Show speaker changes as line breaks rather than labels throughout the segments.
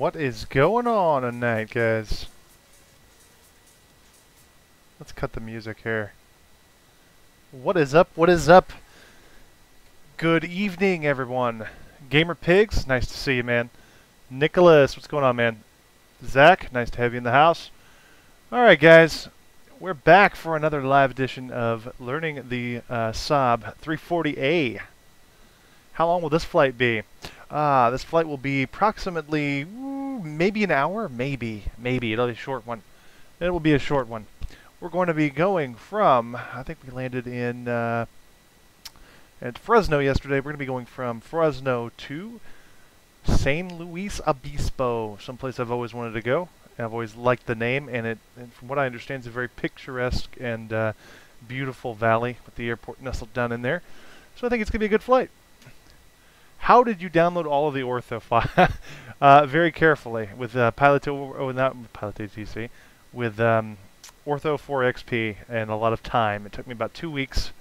What is going on tonight, guys? Let's cut the music here. What is up? What is up? Good evening, everyone. Gamer Pigs, nice to see you, man. Nicholas, what's going on, man? Zach, nice to have you in the house. Alright, guys. We're back for another live edition of learning the Saab 340A. How long will this flight be? This flight will be approximately maybe an hour. Maybe. It'll be a short one. It will be a short one. We're going to be going from, I think we landed in at Fresno yesterday. We're going to be going from Fresno to San Luis Obispo, someplace I've always wanted to go. I've always liked the name, and from what I understand, it's a very picturesque and beautiful valley with the airport nestled down in there. So I think it's going to be a good flight. How did you download all of the ortho file? Very carefully with Pilot ATC, with Ortho 4XP and a lot of time. It took me about 2 weeks,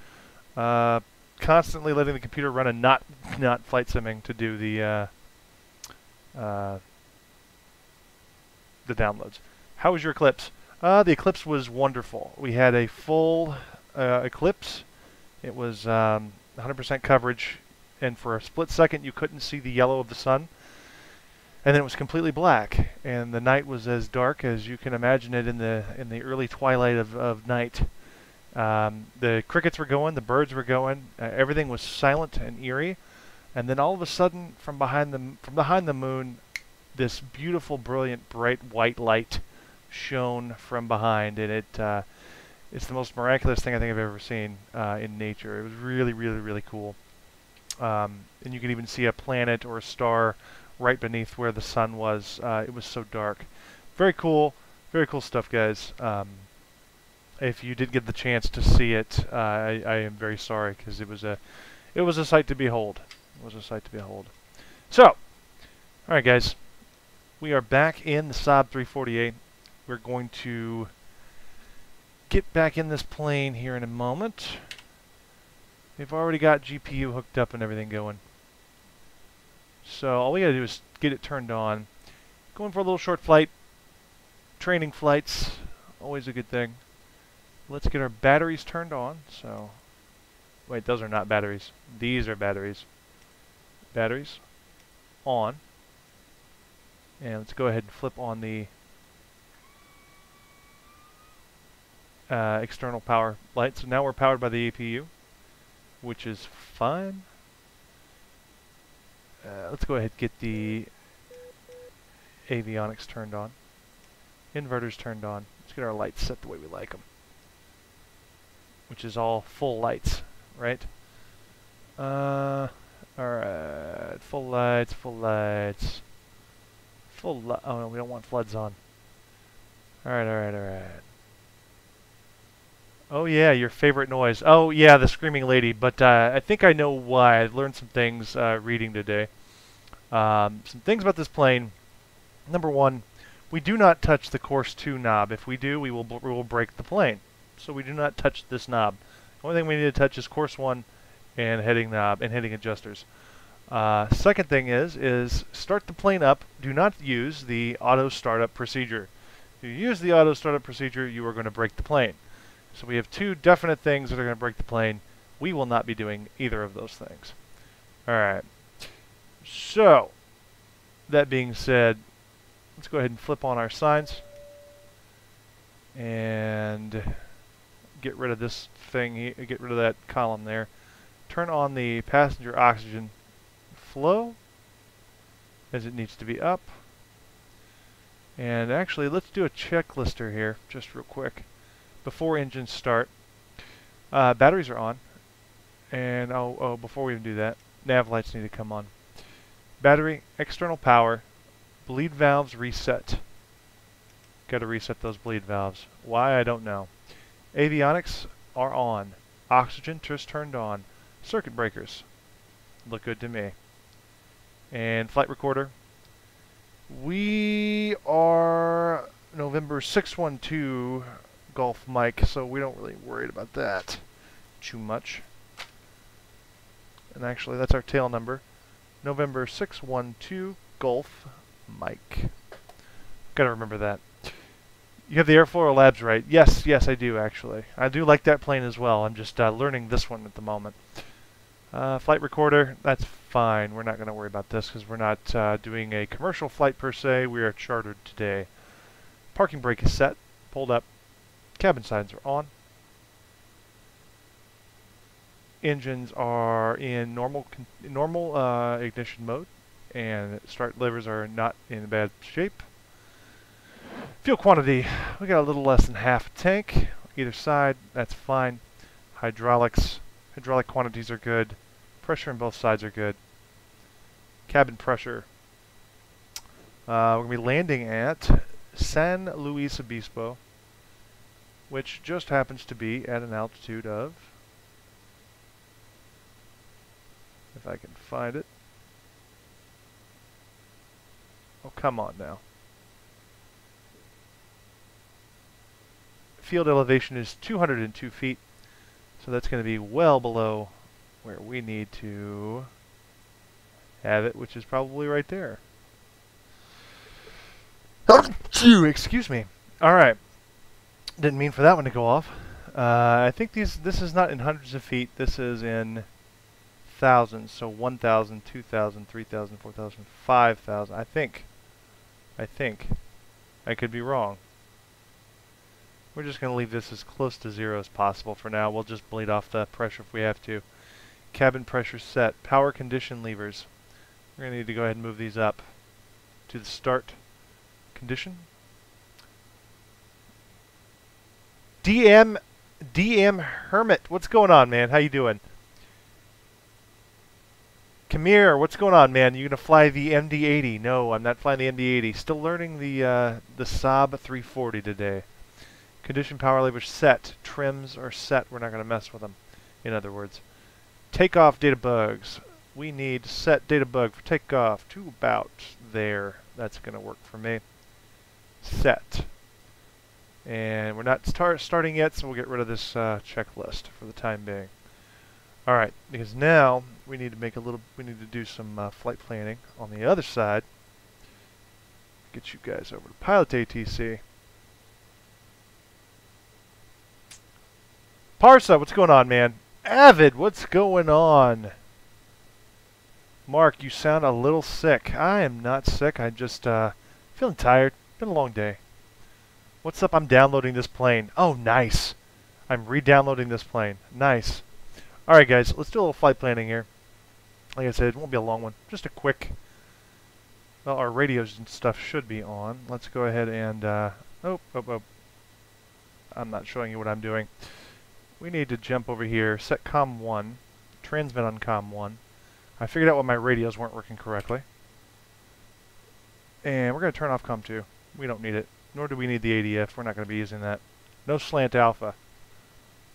constantly letting the computer run and not flight simming to do the downloads. How was your eclipse? The eclipse was wonderful. We had a full eclipse. It was 100% coverage, and for a split second you couldn't see the yellow of the sun. And then it was completely black, and the night was as dark as you can imagine it in the early twilight of night. The crickets were going, the birds were going, everything was silent and eerie. And then all of a sudden, from behind the moon, this beautiful, brilliant, bright white light shone from behind, and it's the most miraculous thing I think I've ever seen in nature. It was really, really, really cool. And you could even see a planet or a star right beneath where the sun was. It was so dark. Very cool stuff, guys. If you did get the chance to see it, I am very sorry, because it was a sight to behold. It was a sight to behold. So, all right, guys, we are back in the Saab 340A. We're going to get back in this plane here in a moment. We've already got GPU hooked up and everything going. So all we gotta do is get it turned on. Going for a little short flight. Training flights, always a good thing. Let's get our batteries turned on. So, wait, those are not batteries. These are batteries. Batteries on. And let's go ahead and flip on the external power light. So now we're powered by the APU, which is fine. Let's go ahead and get the avionics turned on. Inverters turned on. Let's get our lights set the way we like them, which is all full lights, right? Alright, full lights. Oh no, we don't want floods on. Alright. Oh yeah, your favorite noise. Oh yeah, the screaming lady. But I think I know why. I learned some things reading today. Some things about this plane. Number one, we do not touch the course 2 knob. If we do, we will break the plane. So we do not touch this knob. The only thing we need to touch is course 1 and heading knob and heading adjusters. Second thing is start the plane up. Do not use the auto startup procedure. If you use the auto startup procedure, you are going to break the plane. So we have 2 definite things that are going to break the plane. We will not be doing either of those things. Alright. So, that being said, let's go ahead and flip on our signs. And get rid of this thing, get rid of that column there. Turn on the passenger oxygen flow, as it needs to be up. And actually, let's do a checklister here, just real quick. Before engines start, batteries are on, and before we even do that, nav lights need to come on. Battery, external power, bleed valves reset. Got to reset those bleed valves. Why, I don't know. Avionics are on. Oxygen just turned on. Circuit breakers look good to me. And flight recorder. We are November 612 Golf Mike, so we don't really worry about that too much. And actually, that's our tail number. November 612 Golf Mike. Gotta remember that. You have the Airflow Labs right. Yes, yes, I do actually. I do like that plane as well. I'm just learning this one at the moment. Flight recorder, that's fine. We're not going to worry about this because we're not doing a commercial flight per se. We are chartered today. Parking brake is set, pulled up. Cabin signs are on. Engines are in normal ignition mode, and start levers are not in bad shape. Fuel quantity, we got a little less than half a tank. Either side, that's fine. Hydraulic quantities are good. Pressure on both sides are good. Cabin pressure. We're going to be landing at San Luis Obispo, which just happens to be at an altitude of, if I can find it. Oh, come on now. Field elevation is 202 feet, so that's going to be well below where we need to have it, which is probably right there. Excuse me. All right. Didn't mean for that one to go off. I think this is not in hundreds of feet. This is in thousands. So 1,000, 2,000, 3,000, 4,000, 5,000. I think. I could be wrong. We're just going to leave this as close to zero as possible for now. We'll just bleed off the pressure if we have to. Cabin pressure set. Power condition levers. We're going to need to go ahead and move these up to the start condition. DM Hermit, what's going on, man? How you doing? Kamir, what's going on, man? You gonna fly the MD-80? No, I'm not flying the MD-80. Still learning the Saab 340 today. Condition power levers set. Trims are set. We're not gonna mess with them. In other words, takeoff data bugs. We need set data bug for takeoff to about there. That's gonna work for me. Set. And we're not starting yet, so we'll get rid of this checklist for the time being. All right, because now we need to do some flight planning on the other side. Get you guys over to Pilot ATC. Parsa, what's going on, man? Avid, what's going on? Mark, you sound a little sick. I am not sick. I'm just feeling tired. Been a long day. What's up? I'm downloading this plane. Oh, nice. I'm re-downloading this plane. Nice. Alright, guys. Let's do a little flight planning here. Like I said, it won't be a long one. Just a quick... Well, our radios and stuff should be on. Let's go ahead and... Oh. I'm not showing you what I'm doing. We need to jump over here. Set COM 1. Transmit on COM 1. I figured out why my radios weren't working correctly. And we're going to turn off COM 2. We don't need it. Nor do we need the ADF. We're not going to be using that. No slant alpha.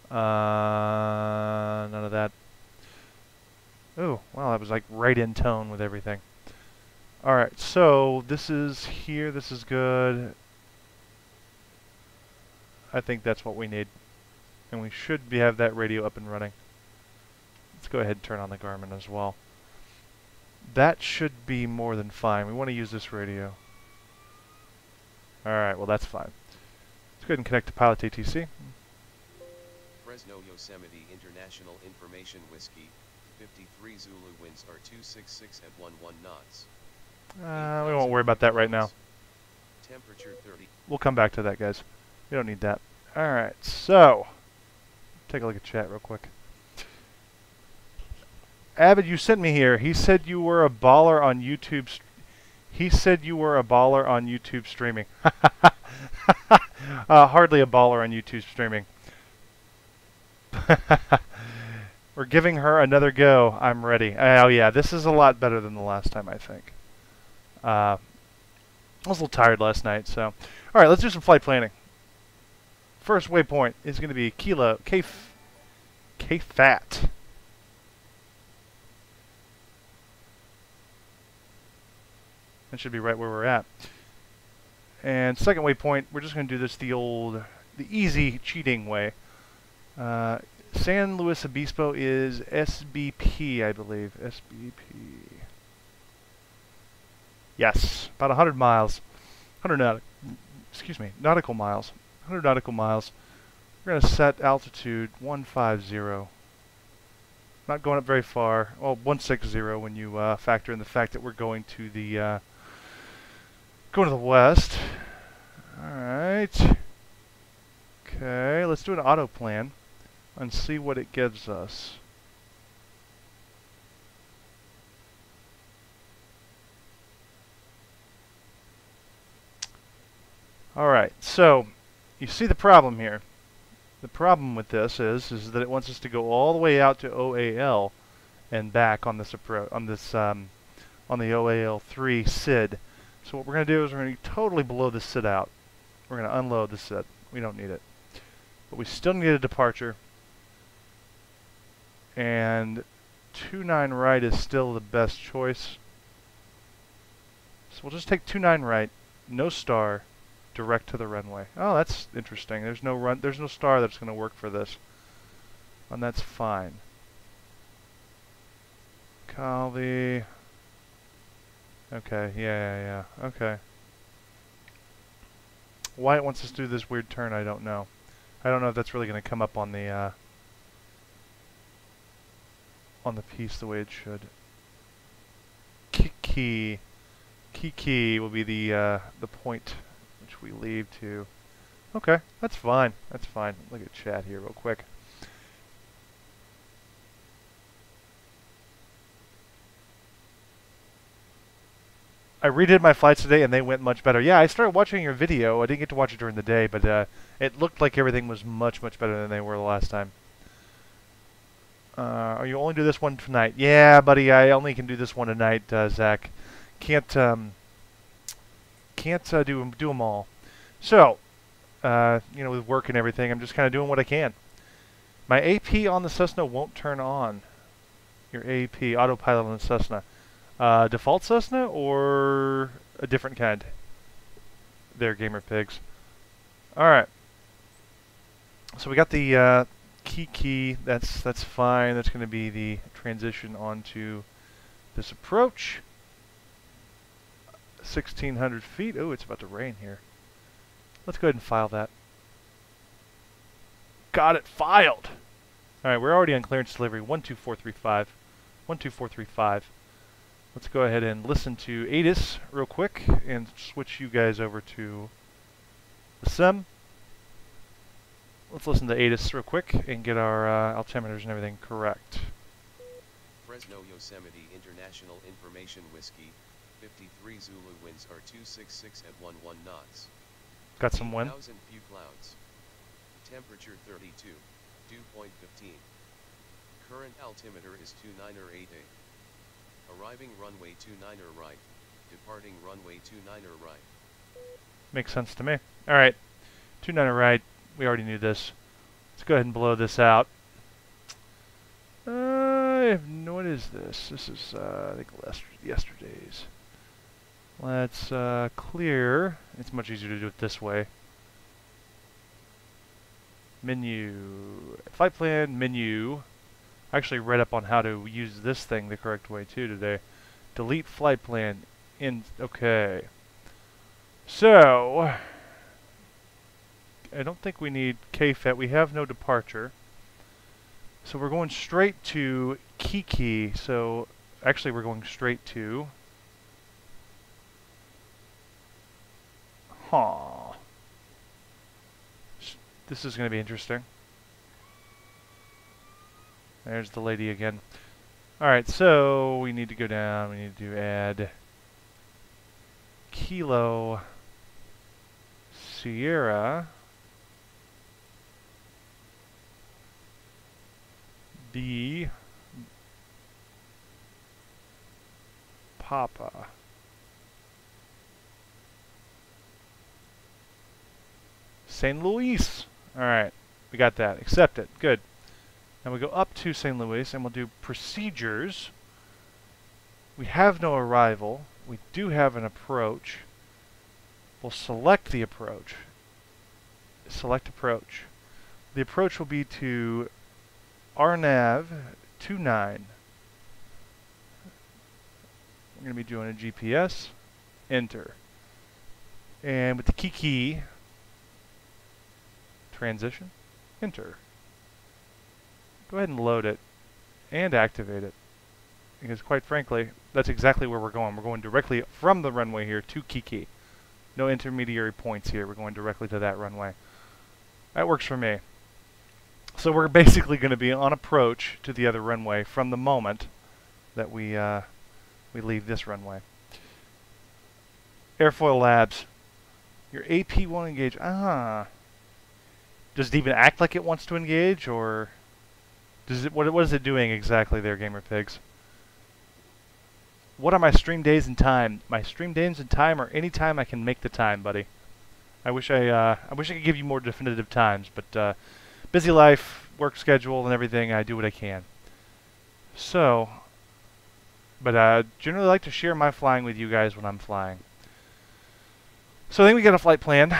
None of that. Oh, well, that was like right in tone with everything. Alright, so this is here. This is good. I think that's what we need. And we should have that radio up and running. Let's go ahead and turn on the Garmin as well. That should be more than fine. We want to use this radio. Alright, well that's fine. Let's go ahead and connect to Pilot ATC.
Fresno Yosemite International Information Whiskey, 53 Zulu winds are 266 at 11 knots.
We won't worry about that right now.
Temperature 30.
We'll come back to that, guys. We don't need that. Alright, so... Take a look at chat real quick. Avid, you sent me here. He said you were a baller on YouTube. He said you were a baller on YouTube streaming. Hardly a baller on YouTube streaming. We're giving her another go. I'm ready. Oh yeah, this is a lot better than the last time, I think. I was a little tired last night, so... Alright, let's do some flight planning. First waypoint is going to be Kilo KFAT. That should be right where we're at. And second waypoint, we're just going to do this the easy cheating way. San Luis Obispo is SBP, I believe. SBP. Yes, about 100 miles. 100 nautical miles. 100 nautical miles. We're going to set altitude 150. Not going up very far. Well, 160 when you factor in the fact that we're going to the west. All right. Okay, let's do an auto plan and see what it gives us. All right, so you see the problem here. The problem with this is that it wants us to go all the way out to OAL and back on this on the OAL3 SID. So what we're going to do is we're going to totally blow the SID out. We're going to unload the SID. We don't need it. But we still need a departure. And 29 right is still the best choice. So we'll just take 29 right, no star, direct to the runway. Oh, that's interesting. There's no star that's going to work for this. And that's fine. Calvi. Okay, yeah. Okay. Why it wants us to do this weird turn, I don't know. I don't know if that's really going to come up on the piece the way it should. Kiki will be the point which we leave to. Okay, that's fine. That's fine. Look at chat here real quick. I redid my flights today and they went much better. Yeah, I started watching your video. I didn't get to watch it during the day, but it looked like everything was much better than they were the last time. You only do this one tonight? Yeah, buddy, I only can do this one tonight, Zach. Can't do them all. So, you know, with work and everything, I'm just kind of doing what I can. My AP on the Cessna won't turn on. Your AP autopilot on the Cessna. Default Cessna or a different kind? There, gamer pigs. All right. So we got the key. That's fine. That's going to be the transition onto this approach. 1,600 feet. Oh, it's about to rain here. Let's go ahead and file that. Got it filed. All right, we're already on clearance delivery 12435. 12435. Let's go ahead and listen to ATIS real quick and switch you guys over to the SIM. Let's listen to ATIS real quick and get our altimeters and everything correct.
Fresno Yosemite International Information Whiskey, 53 Zulu winds are 266 at 11 knots.
Got some wind.
1,000 few clouds. Temperature 32, dew point 15. Current altimeter is 2988. Arriving runway 29er right, departing runway 29er right.
Makes sense to me. All right, 29er right. We already knew this. Let's go ahead and blow this out. What is this? This is, I think, yesterday's. Let's clear. It's much easier to do it this way. Menu. Flight plan, menu. I actually read up on how to use this thing the correct way, too, today. Delete flight plan. Okay. So, I don't think we need KFAT. We have no departure. So we're going straight to Kiki. So actually we're going straight to... This is going to be interesting. There's the lady again. Alright, so we need to go down. We need to add Kilo Sierra B Papa. St. Louis. Alright, we got that. Accept it. Good. Now we go up to St. Louis and we'll do procedures. We have no arrival. We do have an approach. We'll select the approach. Select approach. The approach will be to RNAV 29. We're going to be doing a GPS. enter. And with the key, transition, enter. Go ahead and load it and activate it. Because quite frankly, that's exactly where we're going. We're going directly from the runway here to key. No intermediary points here. We're going directly to that runway. That works for me. So we're basically going to be on approach to the other runway from the moment that we leave this runway. Airfoil Labs. Your AP won't engage. Ah. Does it even act like it wants to engage, or does it? What is it doing exactly there, Gamer Pigs? What are my stream days and time? My stream days and time are any time I can make the time, buddy. I wish I could give you more definitive times, but busy life, work schedule, and everything. I do what I can. So, but I generally like to share my flying with you guys when I'm flying. So I think we got a flight plan,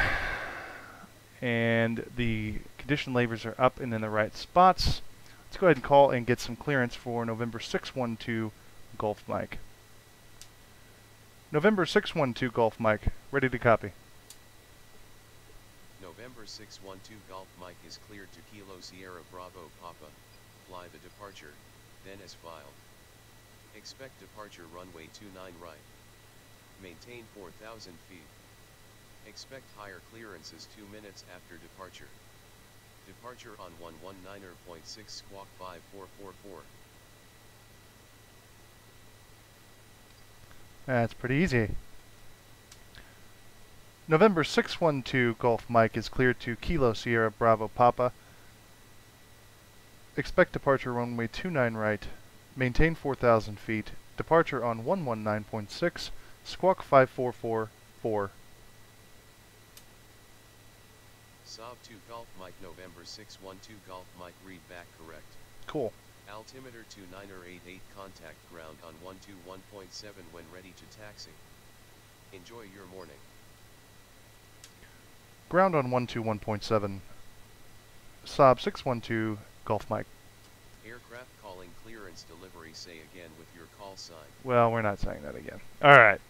and the condition labels are up and in the right spots. Let's go ahead and call and get some clearance for November 612 Golf Mike. November 612 Golf Mike, ready to copy.
November 612 Golf Mike is cleared to Kilo Sierra Bravo Papa. Fly the departure, then as filed. Expect departure runway 29 right. Maintain 4,000 feet. Expect higher clearances 2 minutes after departure. Departure on 119.6 squawk 5444.
That's pretty easy. November 612 Golf Mike is cleared to Kilo Sierra Bravo Papa. Expect departure runway 29 right. Maintain 4,000 feet. Departure on 119.6 squawk 5444.
Saab 2 Golf Mike November 612 Golf Mike read back correct.
Cool.
Altimeter 2988 contact ground on 121.7 when ready to taxi. Enjoy your morning.
Ground on 121.7. Saab 612 Golf Mike.
Aircraft calling clearance delivery say again with your call sign.
Well, we're not saying that again. Alright.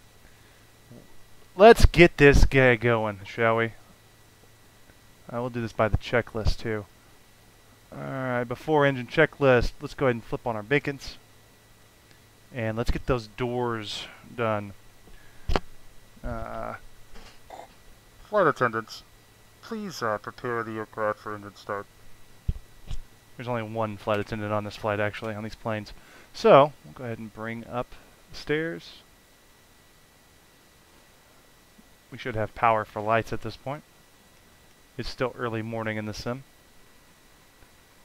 Let's get this guy going, shall we? We'll do this by the checklist too. Alright, before engine checklist, let's go ahead and flip on our beacons. And let's get those doors done. Flight attendants, please prepare the aircraft for engine start. There's only one flight attendant on this flight, actually, on these planes. So, we'll go ahead and bring up the stairs. We should have power for lights at this point. It's still early morning in the sim.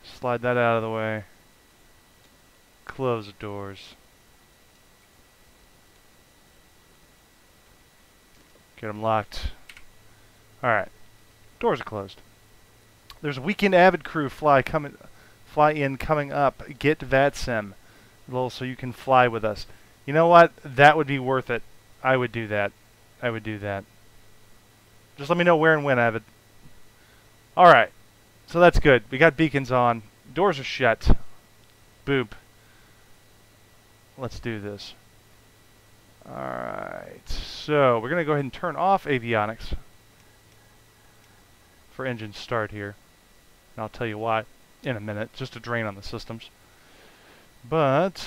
Slide that out of the way. Close the doors. Get them locked. Alright. Doors are closed. There's a weekend avid crew fly in coming up. Get VATSIM. Lol, so you can fly with us. You know what? That would be worth it. I would do that. I would do that. Just let me know where and when, Avid. Alright. So that's good. We got beacons on. Doors are shut. Boop. Let's do this. Alright. So, we're going to go ahead and turn off avionics for engine start here. And I'll tell you why in a minute, just a drain on the systems. But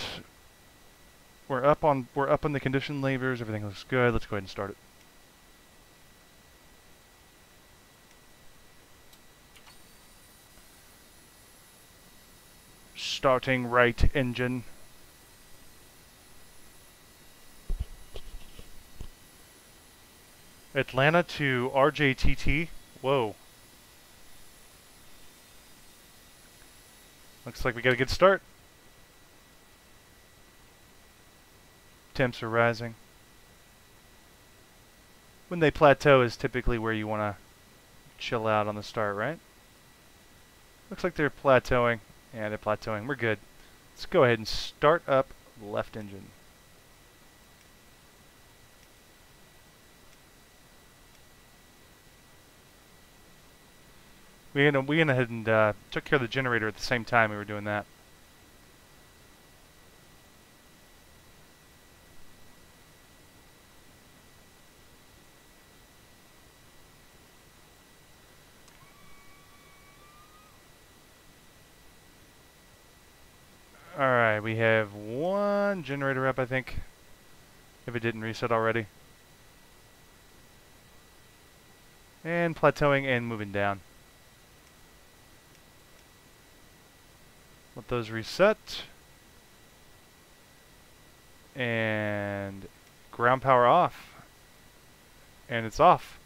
we're up on the condition levers, everything looks good. Let's go ahead and start it. Starting right engine. Atlanta to RJTT. Whoa. Looks like we got a good start. Temps are rising. When they plateau is typically where you want to chill out on the start, right? Looks like they're plateauing. Yeah, they're plateauing. We're good. Let's go ahead and start up left engine. We went ahead and took care of the generator at the same time we were doing that. Alright, we have one generator up, I think. If it didn't reset already. And plateauing and moving down. Let those reset. And ground power off. And it's off.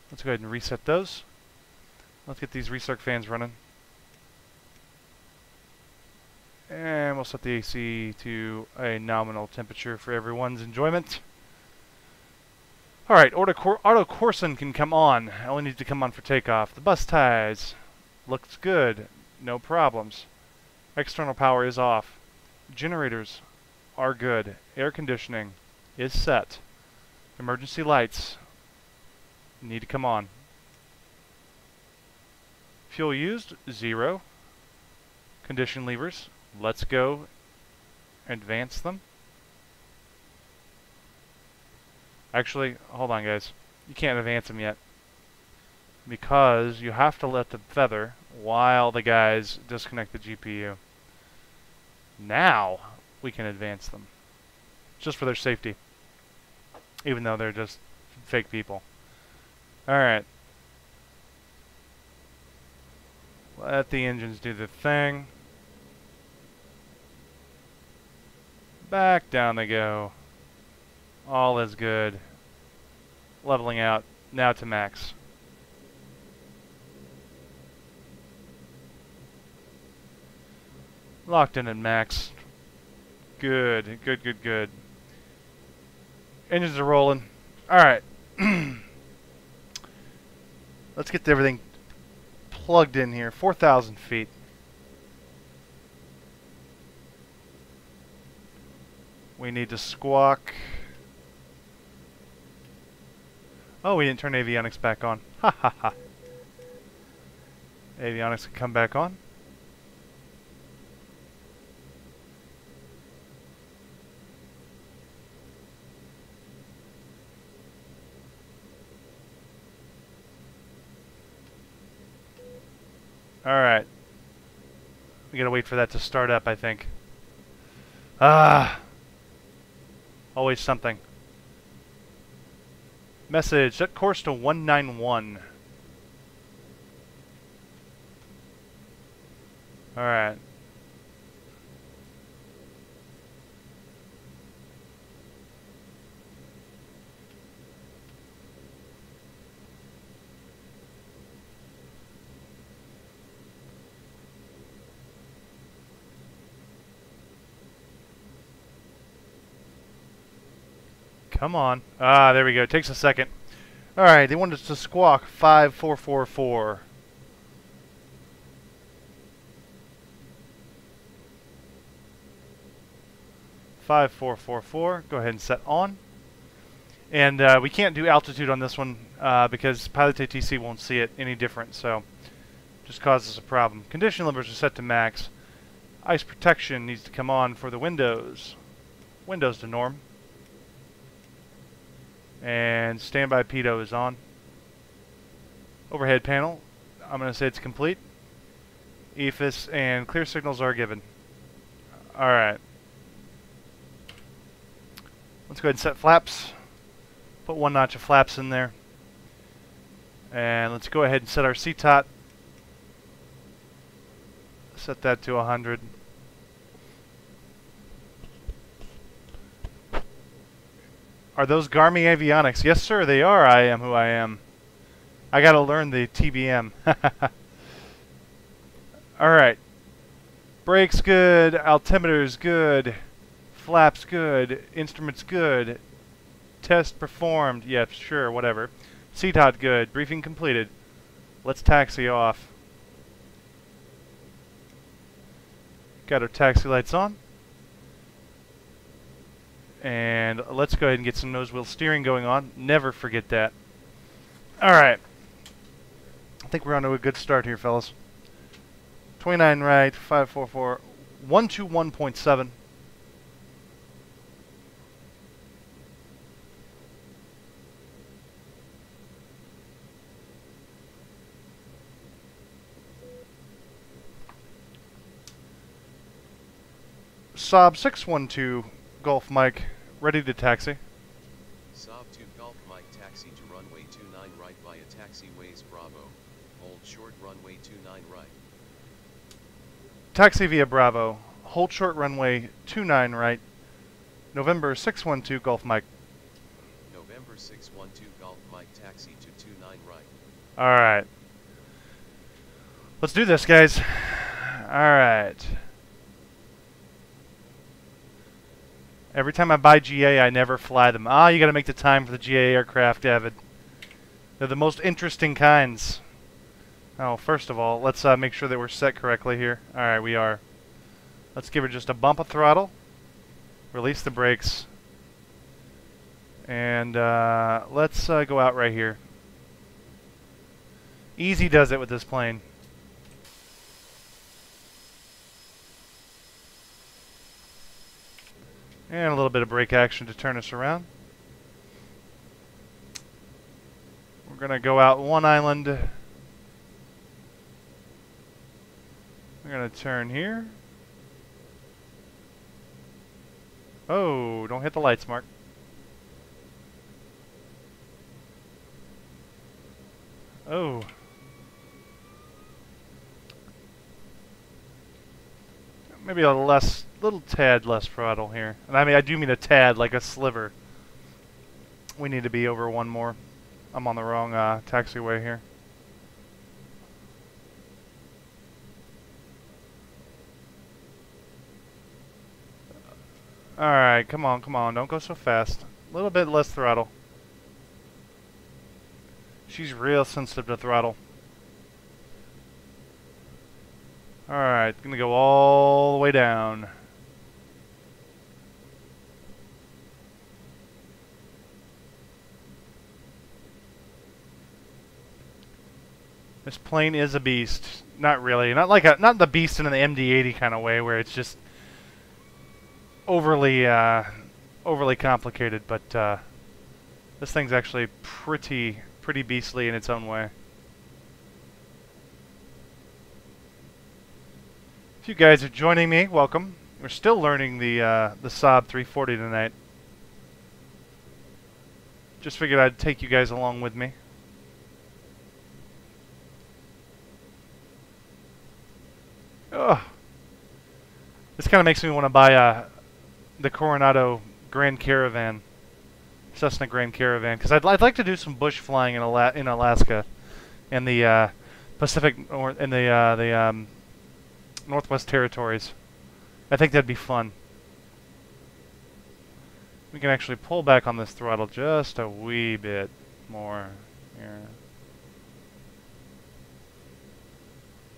Let's go ahead and reset those. Let's get these recirc fans running. And we'll set the AC to a nominal temperature for everyone's enjoyment. Alright, auto Corson can come on. I only need to come on for takeoff. The bus ties. Looks good. No problems. External power is off. Generators are good. Air conditioning is set. Emergency lights need to come on. Fuel used, 0. Condition levers. Let's go advance them. Actually, hold on guys. You can't advance them yet. Because you have to let them feather while the guys disconnect the GPU. Now we can advance them. Just for their safety. Even though they're just fake people. Alright. Let the engines do the thing. Back down they go. All is good. Leveling out. Now to max. Locked in at max. Good. Good, good, good. Engines are rolling. Alright. Let's get everything plugged in here. 4,000 feet. We need to squawk. Oh, we didn't turn avionics back on. Ha ha ha. Avionics can come back on. Alright. We gotta wait for that to start up, I think. Ah. Always something. Message, set course to 191. Alright. Come on. Ah, there we go. It takes a second. Alright, they wanted us to squawk 5444. Go ahead and set on. And we can't do altitude on this one because Pilot ATC won't see it any different, so just causes a problem. Condition limiters are set to max. Ice protection needs to come on for the windows. Windows to norm. And standby pitot is on. Overhead panel, I'm going to say it's complete. EFIS and clear signals are given. Alright. Let's go ahead and set flaps. Put one notch of flaps in there. And let's go ahead and set our CTOT. Set that to 100. Are those Garmin avionics? Yes, sir, they are. I am who I am. I gotta learn the TBM. Alright. Brakes good. Altimeter's good. Flaps good. Instruments good. Test performed. Yep, sure, whatever. CTOT good. Briefing completed. Let's taxi off. Got our taxi lights on. And let's go ahead and get some nose wheel steering going on. Never forget that. Alright. I think we're on to a good start here, fellas. 29 right, 544, 121.7. Saab 612 Golf Mike, ready to taxi.
Saab 2 Golf Mike taxi to runway 29 right via taxiways Bravo. Hold short runway 29 right.
Taxi via Bravo. Hold short runway 29 right. November 612 Golf Mike.
November 612 Golf Mike taxi to 29 right.
Alright. Let's do this, guys. Alright. Every time I buy GA, I never fly them. Ah, you gotta make the time for the GA aircraft, David. They're the most interesting kinds. Oh, first of all, let's make sure that we're set correctly here. Alright, we are. Let's give her just a bump of throttle. Release the brakes. And let's go out right here. Easy does it with this plane. And a little bit of brake action to turn us around. We're going to go out one island. We're going to turn here. Oh, don't hit the lights, Mark. Oh. Maybe a little tad less throttle here. And I mean, I do mean a tad, like a sliver. We need to be over one more. I'm on the wrong taxiway here. Alright, come on, don't go so fast. A little bit less throttle. She's real sensitive to throttle. Alright, gonna go all the way down. This plane is a beast. Not really. Not the beast in the MD-80 kind of way where it's just overly complicated, but this thing's actually pretty beastly in its own way. If you guys are joining me, welcome. We're still learning the Saab 340 tonight. Just figured I'd take you guys along with me. Ugh. This kind of makes me want to buy the Coronado Grand Caravan, Cessna Grand Caravan, because I'd like to do some bush flying in Alaska, and the Pacific or in the Northwest Territories. I think that'd be fun. We can actually pull back on this throttle just a wee bit more here.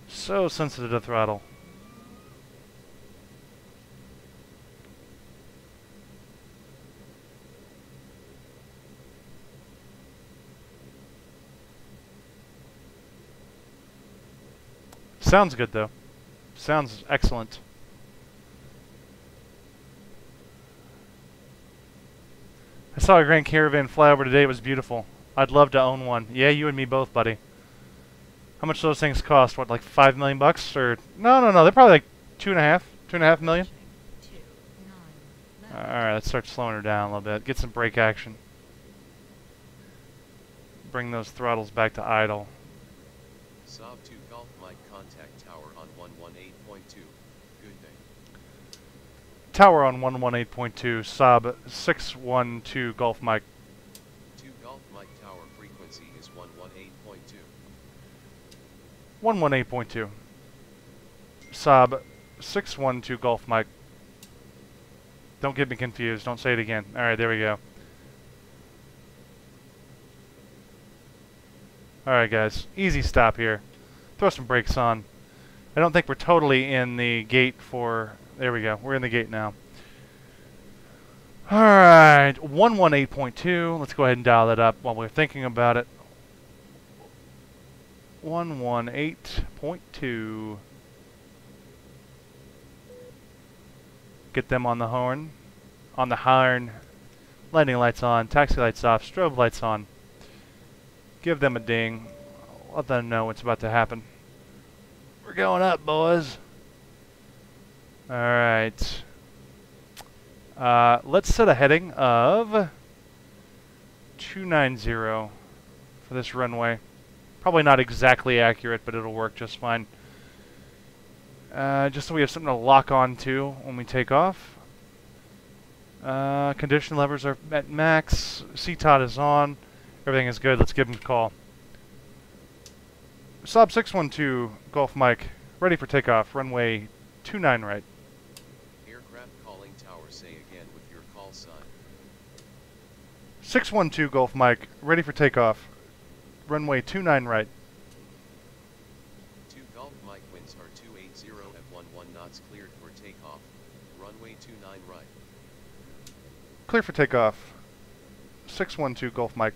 So sensitive to throttle. Sounds good though. Sounds excellent. I saw a Grand Caravan fly over today. It was beautiful. I'd love to own one. Yeah, you and me both, buddy. How much do those things cost? What, like $5 million bucks? Or no. They're probably like 2.5 million. All right, let's start slowing her down a little bit. Get some brake action. Bring those throttles back to idle.
Saab 2 Golf Mike contact tower on 118.2. Good day.
Tower on 118.2. Saab 612 Golf Mike.
2 Golf Mike tower frequency is 118.2.
118.2. Saab 612 Golf Mike. Don't get me confused. Don't say it again. All right, there we go. All right, guys. Easy stop here. Throw some brakes on. I don't think we're totally in the gate for... There we go. We're in the gate now. All right. 118.2. Let's go ahead and dial that up while we're thinking about it. 118.2. Get them on the horn. On the horn. Landing lights on. Taxi lights off. Strobe lights on. Give them a ding. Let them know what's about to happen. We're going up, boys. Alright. Let's set a heading of 290 for this runway. Probably not exactly accurate, but it'll work just fine. Just so we have something to lock on to when we take off. Condition levers are at max. CTOT is on. Everything is good. Let's give him a call. Saab 612, Golf Mike, ready for takeoff. Runway 29 right.
Aircraft calling tower, say again with your call sign.
612, Golf Mike, ready for takeoff. Runway 29 right.
2 Golf Mike winds are 280 at 11 knots, cleared for takeoff. Runway 29 right.
Clear for takeoff. 612, Golf Mike.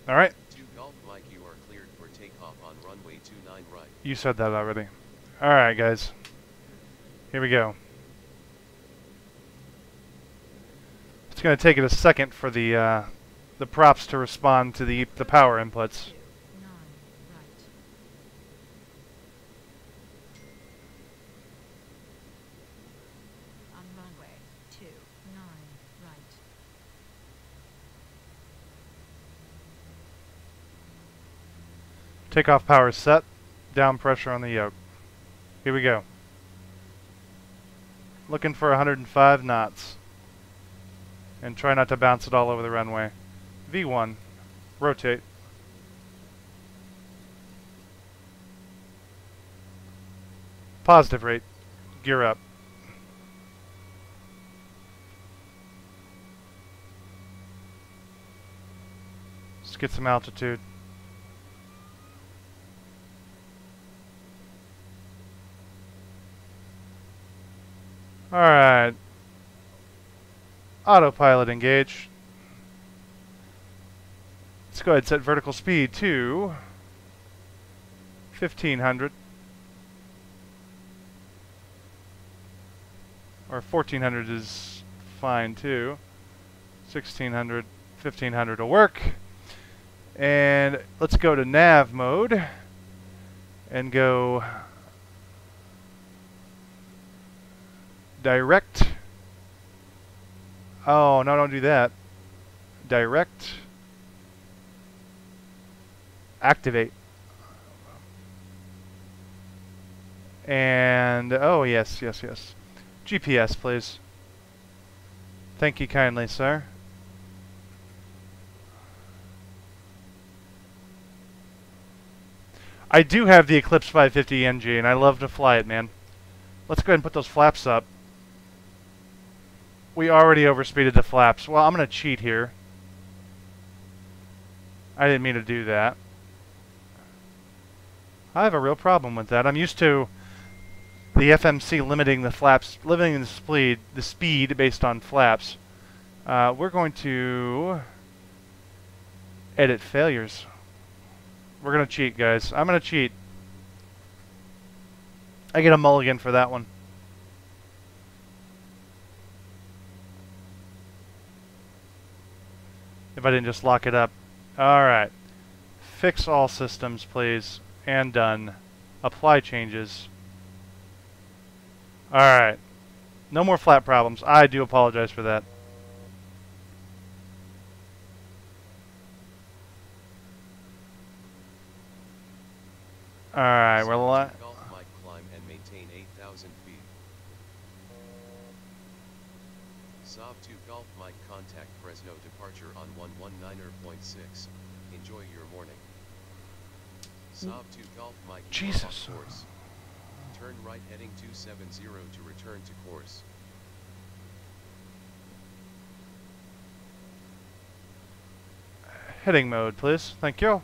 All right.
2 Golf Mike, you are cleared for takeoff on runway 29 right.
You said that already. All right, guys. Here we go. It's going to take it a second for the props to respond to the power inputs.
9 right. On runway 29 right.
Takeoff power set. Down pressure on the yoke. Here we go. Looking for 105 knots. And try not to bounce it all over the runway. V1. Rotate. Positive rate. Gear up. Let's get some altitude. Alright. Autopilot engage. Let's go ahead and set vertical speed to 1500. Or 1400 is fine too. 1600, 1500 will work. And let's go to nav mode and go direct. Oh, no, don't do that. Direct. Activate. And, oh, yes, yes, yes. GPS, please. Thank you kindly, sir. I do have the Eclipse 550 NG, and I love to fly it, man. Let's go ahead and put those flaps up. We already overspeeded the flaps. Well, I'm going to cheat here. I didn't mean to do that. I have a real problem with that. I'm used to the FMC limiting the flaps, limiting the speed based on flaps. We're going to edit failures. We're going to cheat, guys. I'm going to cheat. I get a mulligan for that one. If I didn't just lock it up. Alright. Fix all systems, please. And done. Apply changes. Alright. No more flap problems. I do apologize for that. Alright, we're
Golf Mike climb and maintain 8,000 feet. Saab 2 Golf Mike contact Fresno departure on 119.6. Enjoy your morning. Saab 2 Golf Mike
Jesus.
off course. Turn right heading 270 to return to course.
Heading mode, please. Thank you.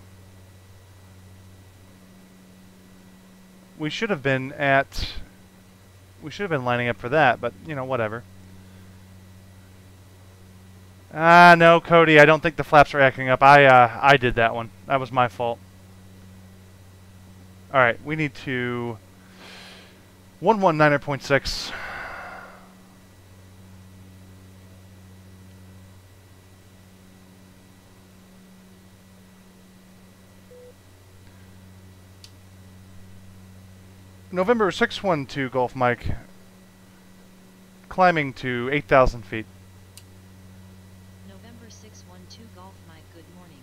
We should have been lining up for that, but, you know, whatever. No, Cody, I don't think the flaps are acting up. I did that one. That was my fault. Alright, we need to 119.6. November 612 Golf Mike. climbing to 8,000 feet.
November 612 Golf Mike, good morning.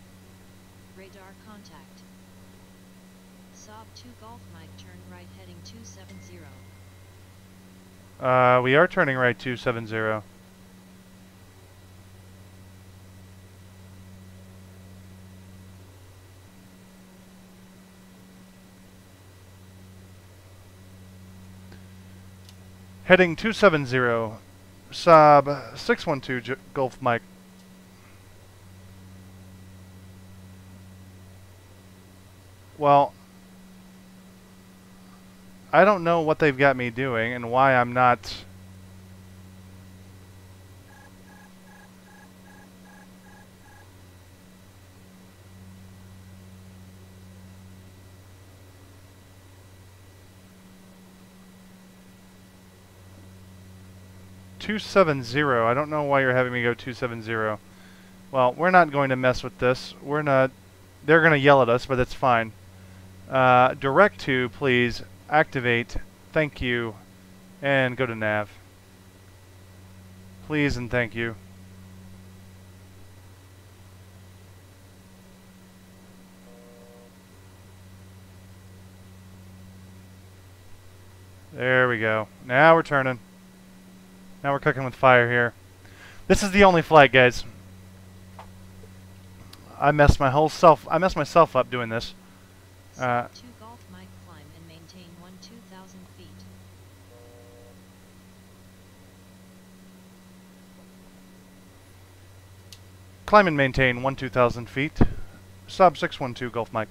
Radar contact. Saab 2 Golf Mike, turn right heading 270.
We are turning right 270. Heading 270, Saab 612 Golf Mike. Well, I don't know what they've got me doing and why I'm not... .270. I don't know why you're having me go 270. Well, we're not going to mess with this. We're not... They're going to yell at us, but it's fine. Direct to, please. Activate. Thank you. And go to nav. Please and thank you. There we go. Now we're turning. Now we're cooking with fire here. This is the only flight, guys. I messed myself up doing this.
2 Golf Mike, climb and maintain 2,000 feet.
Climb and maintain 2,000 feet. Saab 612 Golf Mike.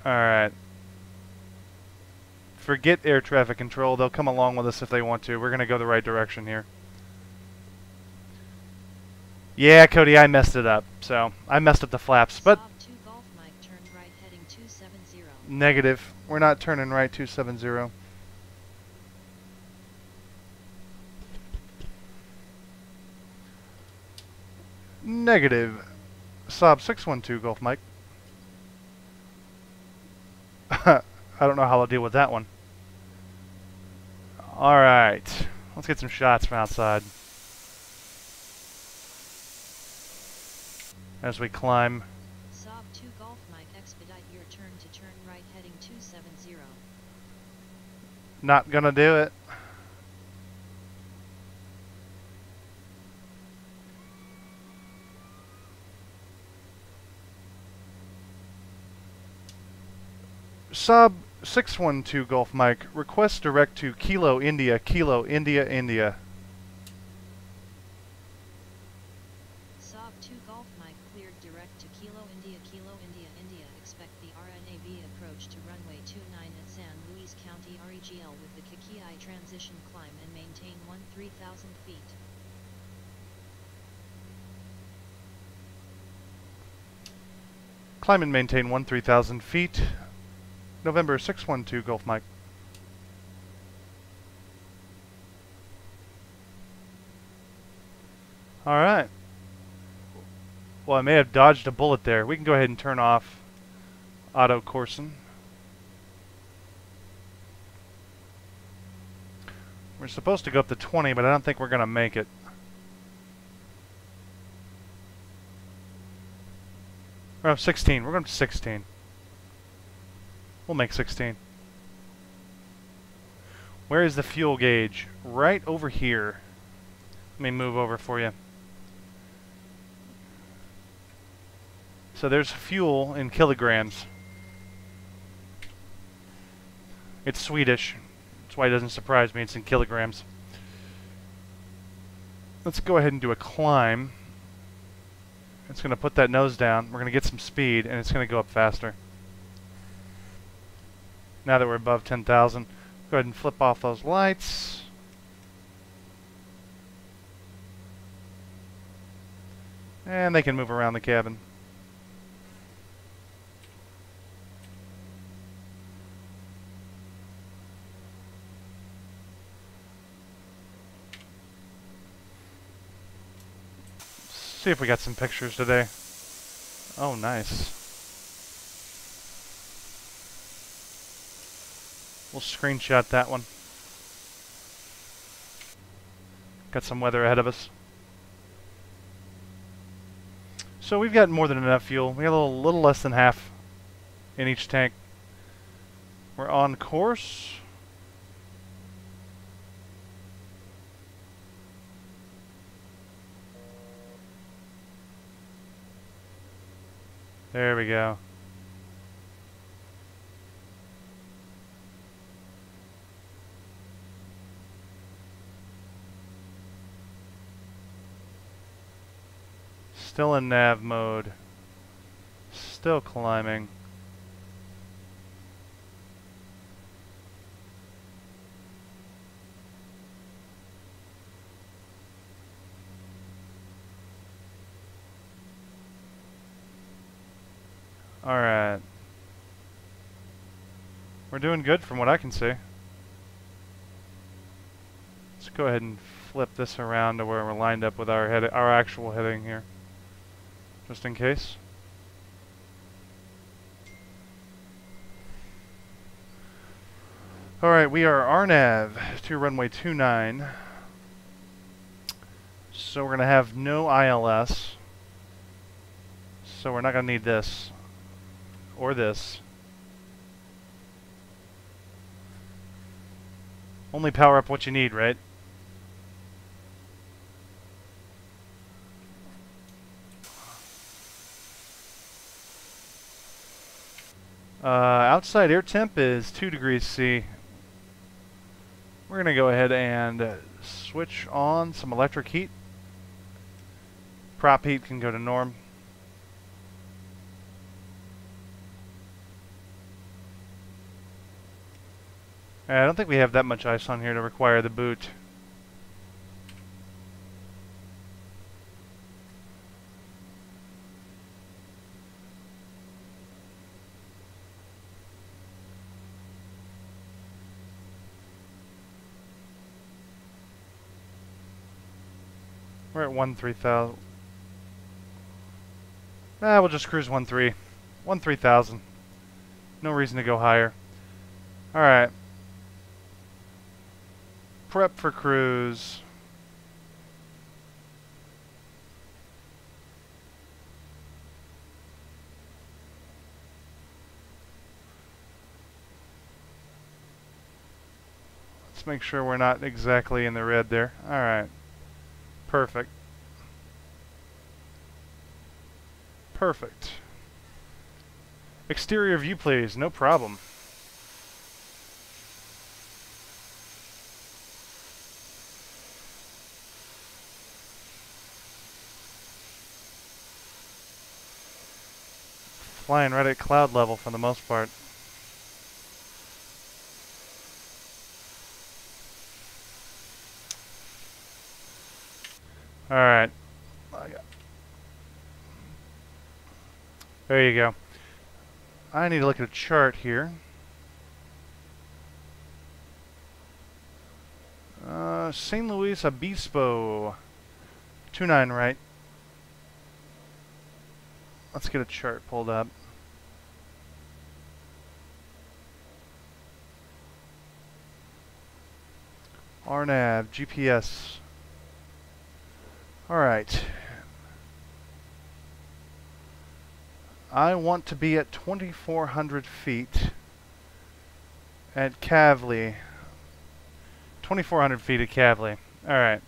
Alright. Forget air traffic control. They'll come along with us if they want to. We're going to go the right direction here. Yeah, Cody, I messed it up. So, I messed up the flaps. But
Saab 2 Golf Mike, turn right heading 270.
negative. We're not turning right 270. Negative. Saab 612 Golf Mike. I don't know how I'll deal with that one. Alright. Let's get some shots from outside. As we climb.
Saab 2 Golf Mike, expedite your turn to turn right heading 270.
Not gonna do it. Saab 612 Golf Mike, request direct to Kilo India, India.
Saab 2 Golf Mike, cleared direct to Kilo India, India. Expect the RNAV approach to runway 29 at San Luis County REGL with the Kiki transition, climb and maintain 3,000 feet.
Climb and maintain 3,000 feet. November 612 Golf Mike. Alright. Well, I may have dodged a bullet there. We can go ahead and turn off auto coursing. We're supposed to go up to 20, but I don't think we're going to make it. We're up 16. We're going to 16. We'll make 16. Where is the fuel gauge? Right over here. Let me move over for you. So there's fuel in kilograms. It's Swedish. That's why it doesn't surprise me. It's in kilograms. Let's go ahead and do a climb. It's going to put that nose down. We're going to get some speed, and it's going to go up faster. Now that we're above 10,000, go ahead and flip off those lights. And they can move around the cabin. See if we got some pictures today. Oh, nice. We'll screenshot that one. Got some weather ahead of us. So we've got more than enough fuel. We got a little less than half in each tank. We're on course. There we go. Still in nav mode. Still climbing. Alright. We're doing good from what I can see. Let's go ahead and flip this around to where we're lined up with our actual heading here. Just in case. Alright, we are RNAV to runway 29. So we're going to have no ILS. So we're not going to need this. Or this. Only power up what you need, right? Outside air temp is 2 degrees C. We're going to go ahead and switch on some electric heat. Prop heat can go to norm. I don't think we have that much ice on here to require the boot. We're at 13,000. We'll just cruise 13,000. No reason to go higher. Alright. Prep for cruise. Let's make sure we're not exactly in the red there. Alright. Perfect. Perfect. Exterior view, please. No problem. Flying right at cloud level for the most part. Alright. There you go. I need to look at a chart here. St. Louis Obispo. 29 right. Let's get a chart pulled up. RNAV, GPS. Alright. I want to be at 2,400 feet at Kavli. 2,400 feet at Kavli. Alright.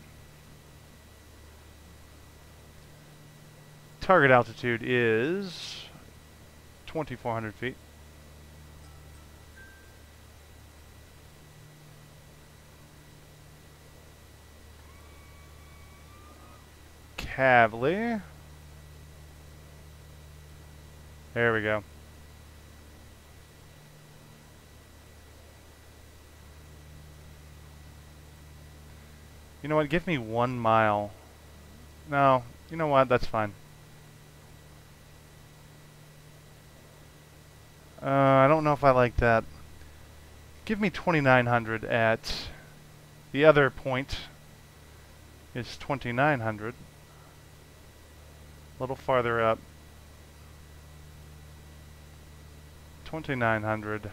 Target altitude is 2,400 feet. Kavli. There we go. You know what? Give me 1 mile. No, you know what? That's fine. I don't know if I like that. Give me 2,900 at the other point. Is 2,900. A little farther up. 2,900.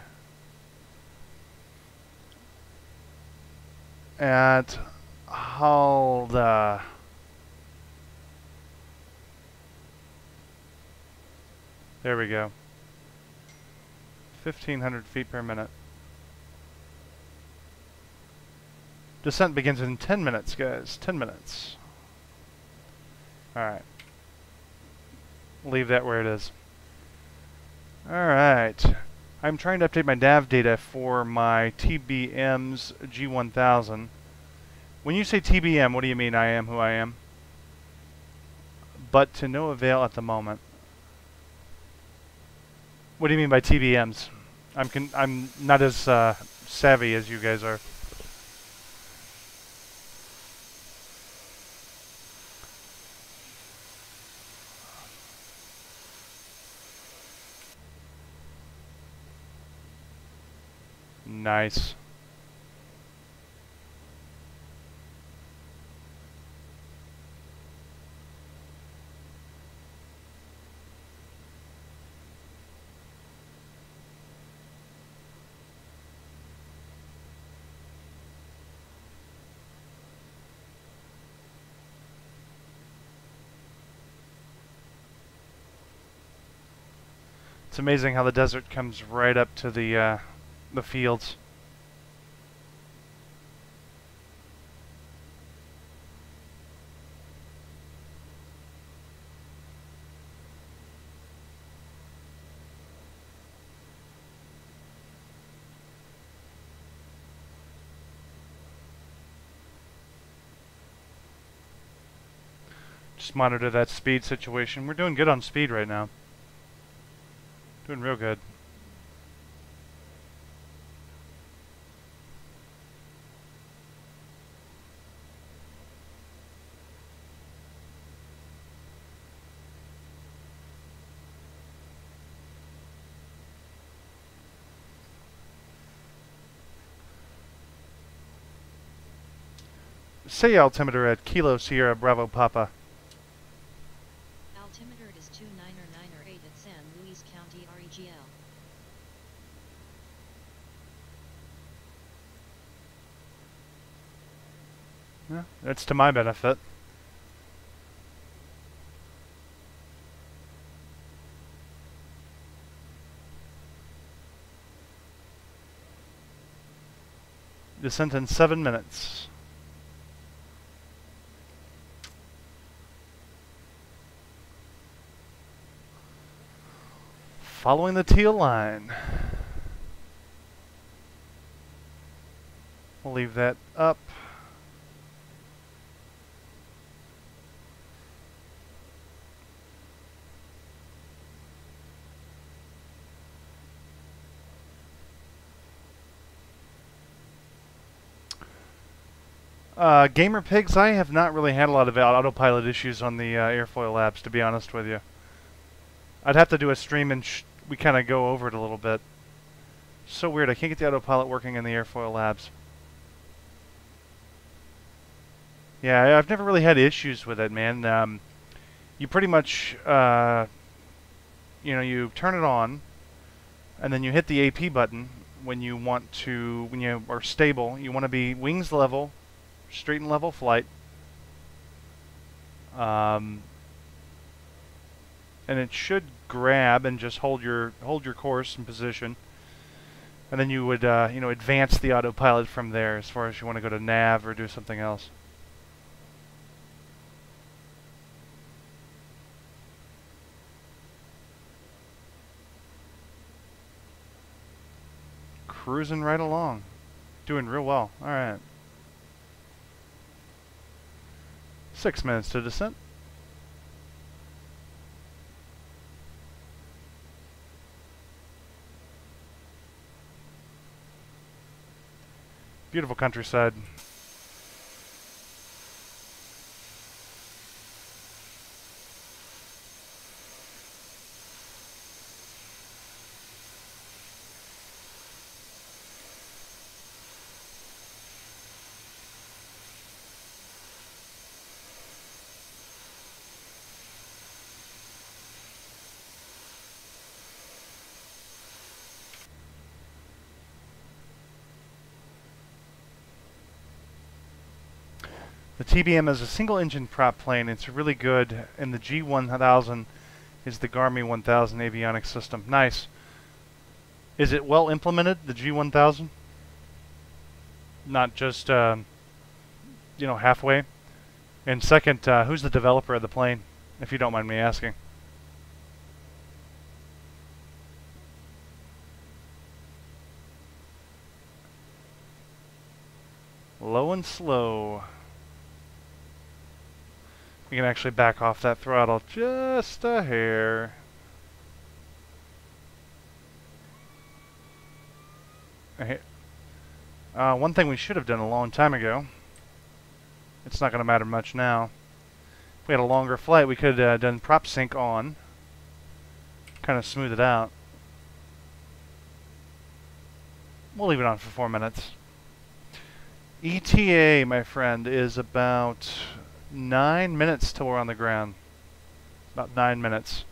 at, hold, there we go. 1,500 feet per minute. Descent begins in 10 minutes, guys. 10 minutes. Alright. Leave that where it is. Alright. I'm trying to update my nav data for my TBM's G1000. When you say TBM, what do you mean I am who I am? But to no avail at the moment. What do you mean by TBMs? I'm not as savvy as you guys are. Nice. It's amazing how the desert comes right up to the fields. Just monitor that speed situation. We're doing good on speed right now. Doing real good. Say altimeter at Kilo Sierra Bravo Papa.
Altimeter is 29 or 8 at San Luis County REGL.
Yeah, that's to my benefit. Descent in 7 minutes. Following the teal line. We'll leave that up. Gamer Pigs, I have not really had a lot of autopilot issues on the airfoil labs, to be honest with you. I'd have to do a stream and we kind of go over it a little bit. So weird, I can't get the autopilot working in the airfoil labs. Yeah, I've never really had issues with it, man. You pretty much, you know, you turn it on, and then you hit the AP button when you want to, when you are stable. You want to be wings level, straight and level flight. And it should grab and just hold your course and position. And then you would, you know, advance the autopilot from there as far as you want to go to nav or do something else. Cruising right along. Doing real well. Alright. 6 minutes to descent. Beautiful countryside. The TBM is a single-engine prop plane. It's really good, and the G1000 is the Garmin 1000 avionics system. Nice. Is it well implemented, the G1000? Not just, you know, halfway? And second, who's the developer of the plane, if you don't mind me asking? Low and slow. We can actually back off that throttle just a hair. One thing we should have done a long time ago, it's not going to matter much now. If we had a longer flight, we could have done prop sync on, kind of smooth it out. We'll leave it on for 4 minutes. ETA, my friend, is about 9 minutes till we're on the ground. About 9 minutes.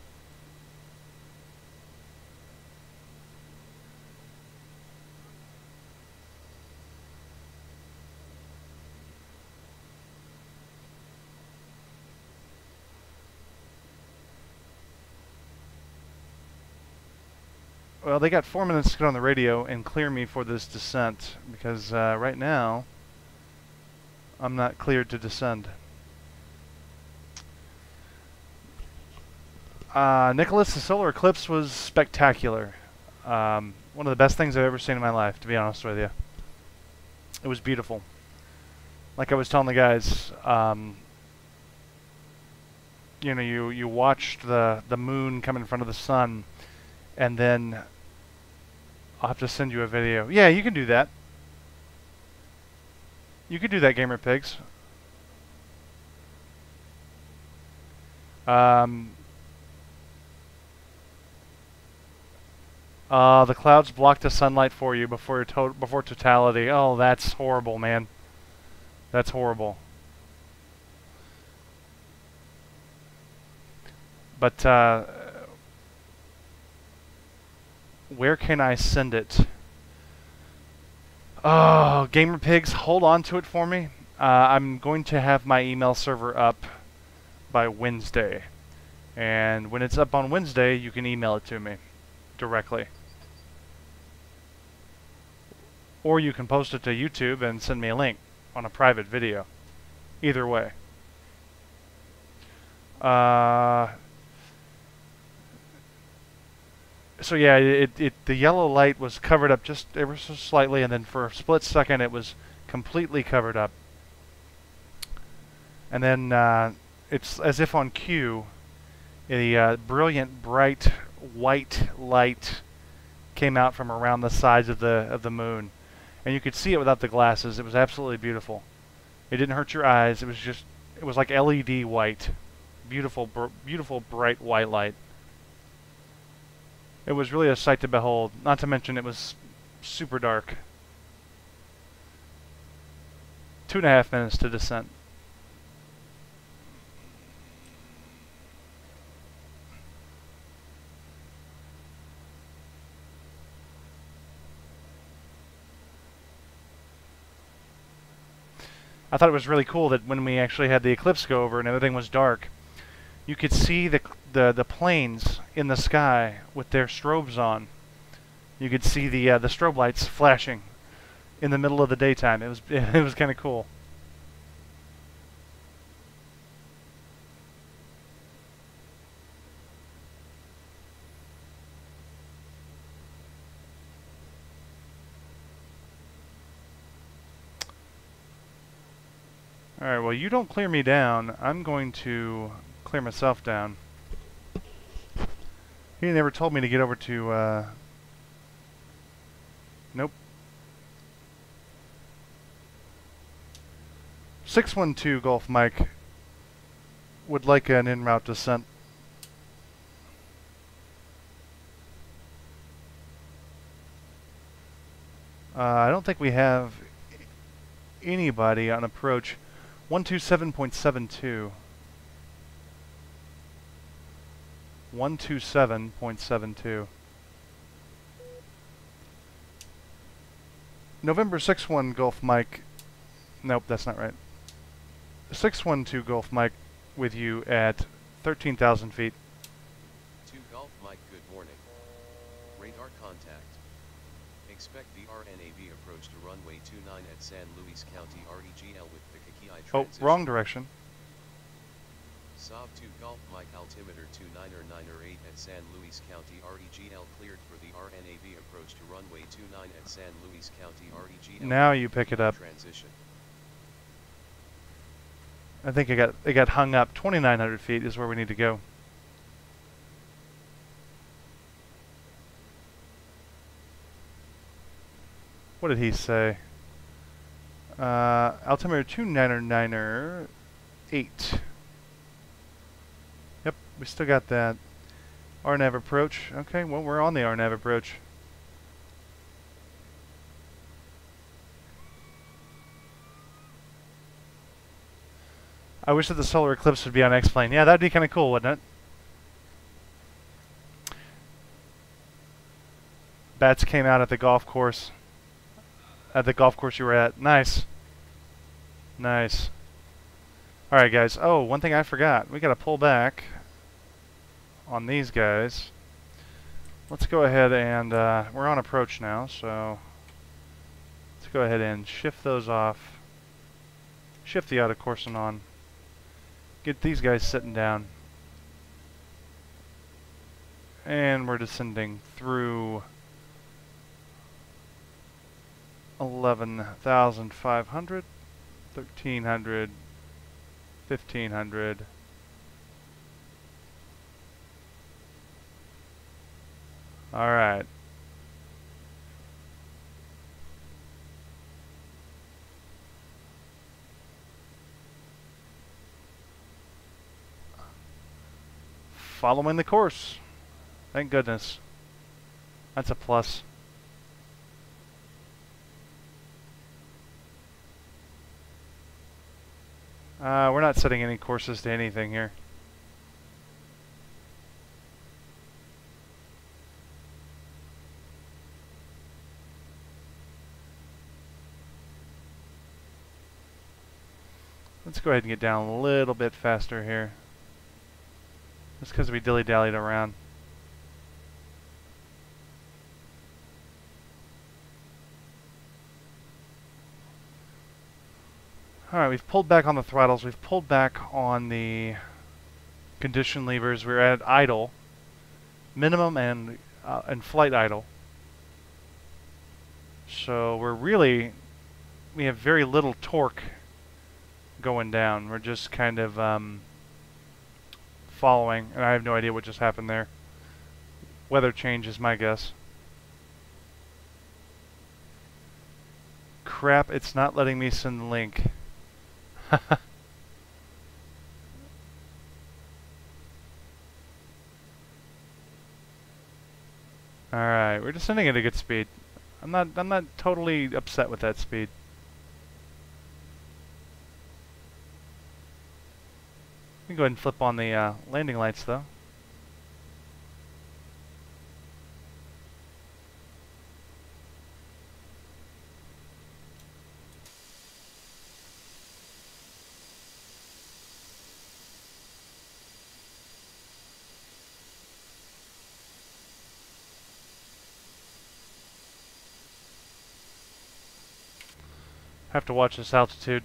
Well, they got 4 minutes to get on the radio and clear me for this descent, because right now I'm not cleared to descend. Nicholas, the solar eclipse was spectacular. One of the best things I've ever seen in my life, to be honest with you. It was beautiful. Like I was telling the guys, you know, you watched the moon come in front of the sun, and then I'll have to send you a video. Yeah, you can do that. You could do that, Gamer Pigs. The clouds block the sunlight for you before before totality. Oh, that's horrible, man. That's horrible. But where can I send it? Oh, Gamer Pigs, hold on to it for me. I'm going to have my email server up by Wednesday. And when it's up on Wednesday, you can email it to me directly. Or you can post it to YouTube and send me a link on a private video. Either way. So yeah, the yellow light was covered up just ever so slightly, and then for a split second it was completely covered up. And then it's as if on cue, a brilliant, bright white light came out from around the sides of the moon, and you could see it without the glasses. It was absolutely beautiful. It didn't hurt your eyes. It was like LED white, beautiful, beautiful, bright white light. It was really a sight to behold, not to mention it was super dark. 2.5 minutes to descent. I thought it was really cool that when we actually had the eclipse go over and everything was dark, you could see the planes in the sky with their strobes on. You could see the strobe lights flashing in the middle of the daytime. It was kind of cool. All right. Well, you don't clear me down. I'm going to clear myself down. He never told me to get over to, nope. 612 Golf Mike would like an en route descent. I don't think we have anybody on approach. 127.72. 127.72. November 6-1 Golf Mike. Nope, that's not right. 612 Golf Mike with you at 13,000 feet.
2 Golf Mike, good morning. Radar contact. Expect the RNAV approach to runway 29 at San Luis County REGL with the KKI
Oh,
transition.
wrong direction.
Saab 2 Golf Mike, altimeter 29er8 at San Luis County REGL cleared for the RNAV approach to runway 29 at San Luis County REGL.
Now you pick it up.
Transition.
I think it got hung up. 2,900 feet is where we need to go. What did he say? Altimeter 299er 8. Yep, we still got that. RNAV approach. Okay, well, we're on the RNAV approach. I wish that the solar eclipse would be on X-Plane. Yeah, that'd be kind of cool, wouldn't it? Bats came out at the golf course. At the golf course you were at. Nice. Nice. Alright, guys. Oh, one thing I forgot. We got to pull back on these guys. Let's go ahead and... we're on approach now, so... let's go ahead and shift those off. Shift the out-of-course on. Get these guys sitting down. And we're descending through 11,500, 1,300, 1,500. All right. Following the course. Thank goodness. That's a plus. We're not setting any courses to anything here. Let's go ahead and get down a little bit faster here. Just because we dilly-dallied around. Alright, we've pulled back on the throttles. We've pulled back on the condition levers. We're at idle. Minimum and flight idle. So we have very little torque going down. We're just kind of following, and I have no idea what just happened there. Weather change is my guess. Crap, it's not letting me send the link. Alright, we're descending at a good speed. I'm not totally upset with that speed. We can go ahead and flip on the landing lights though. Have to watch this altitude.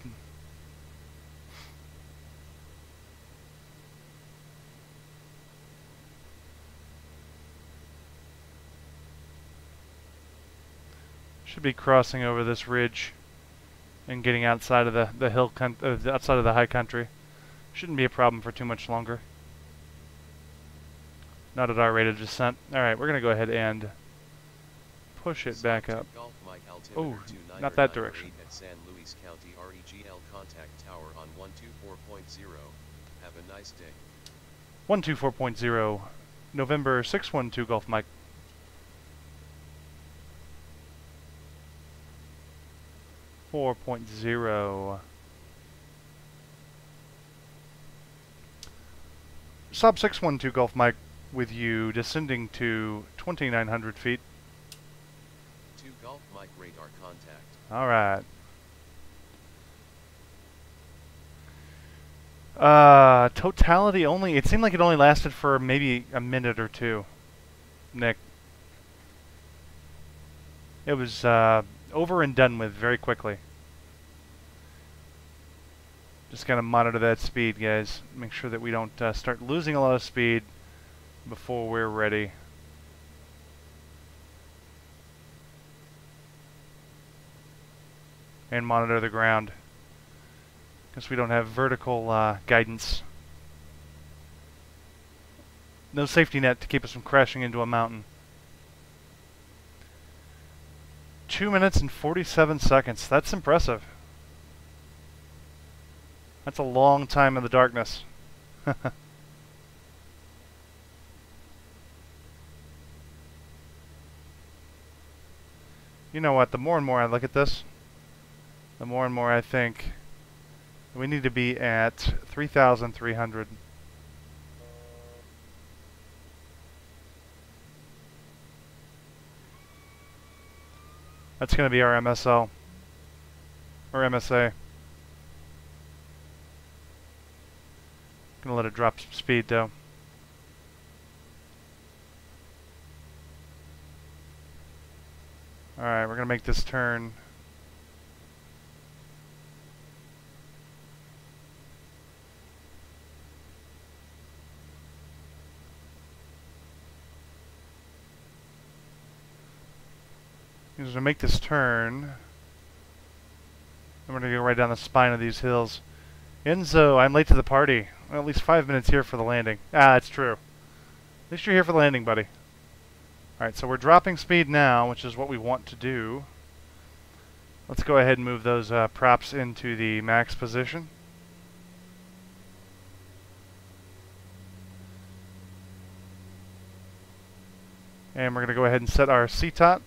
Should be crossing over this ridge and getting outside of the hill outside of the high country. Shouldn't be a problem for too much longer. Not at our rate of descent. Alright, we're gonna go ahead and push it back up. Oh, not that direction.
At San Luis County REGL contact tower on 124.0. Have a nice day.
124.0 November 612 Golf Mike. Saab 612 Golf Mike with you descending to 2,900 feet.
2 Golf Mike radar contact.
Alright. Totality only. It seemed like it only lasted for maybe a minute or two, Nick. It was over and done with very quickly. Just gotta monitor that speed, guys. Make sure that we don't start losing a lot of speed before we're ready. And monitor the ground, because we don't have vertical guidance. No safety net to keep us from crashing into a mountain. 2 minutes and 47 seconds. That's impressive. That's a long time in the darkness. You know what? The more and more I look at this, the more and more I think we need to be at 3,300. That's going to be our MSL, or MSA. Gonna let it drop some speed though. Alright, we're gonna make this turn. We're gonna make this turn. And we're gonna go right down the spine of these hills. Enzo, I'm late to the party. Well, at least 5 minutes here for the landing. Ah, that's true. At least you're here for the landing, buddy. Alright, so we're dropping speed now, which is what we want to do. Let's go ahead and move those props into the max position. And we're going to go ahead and set our CTOT.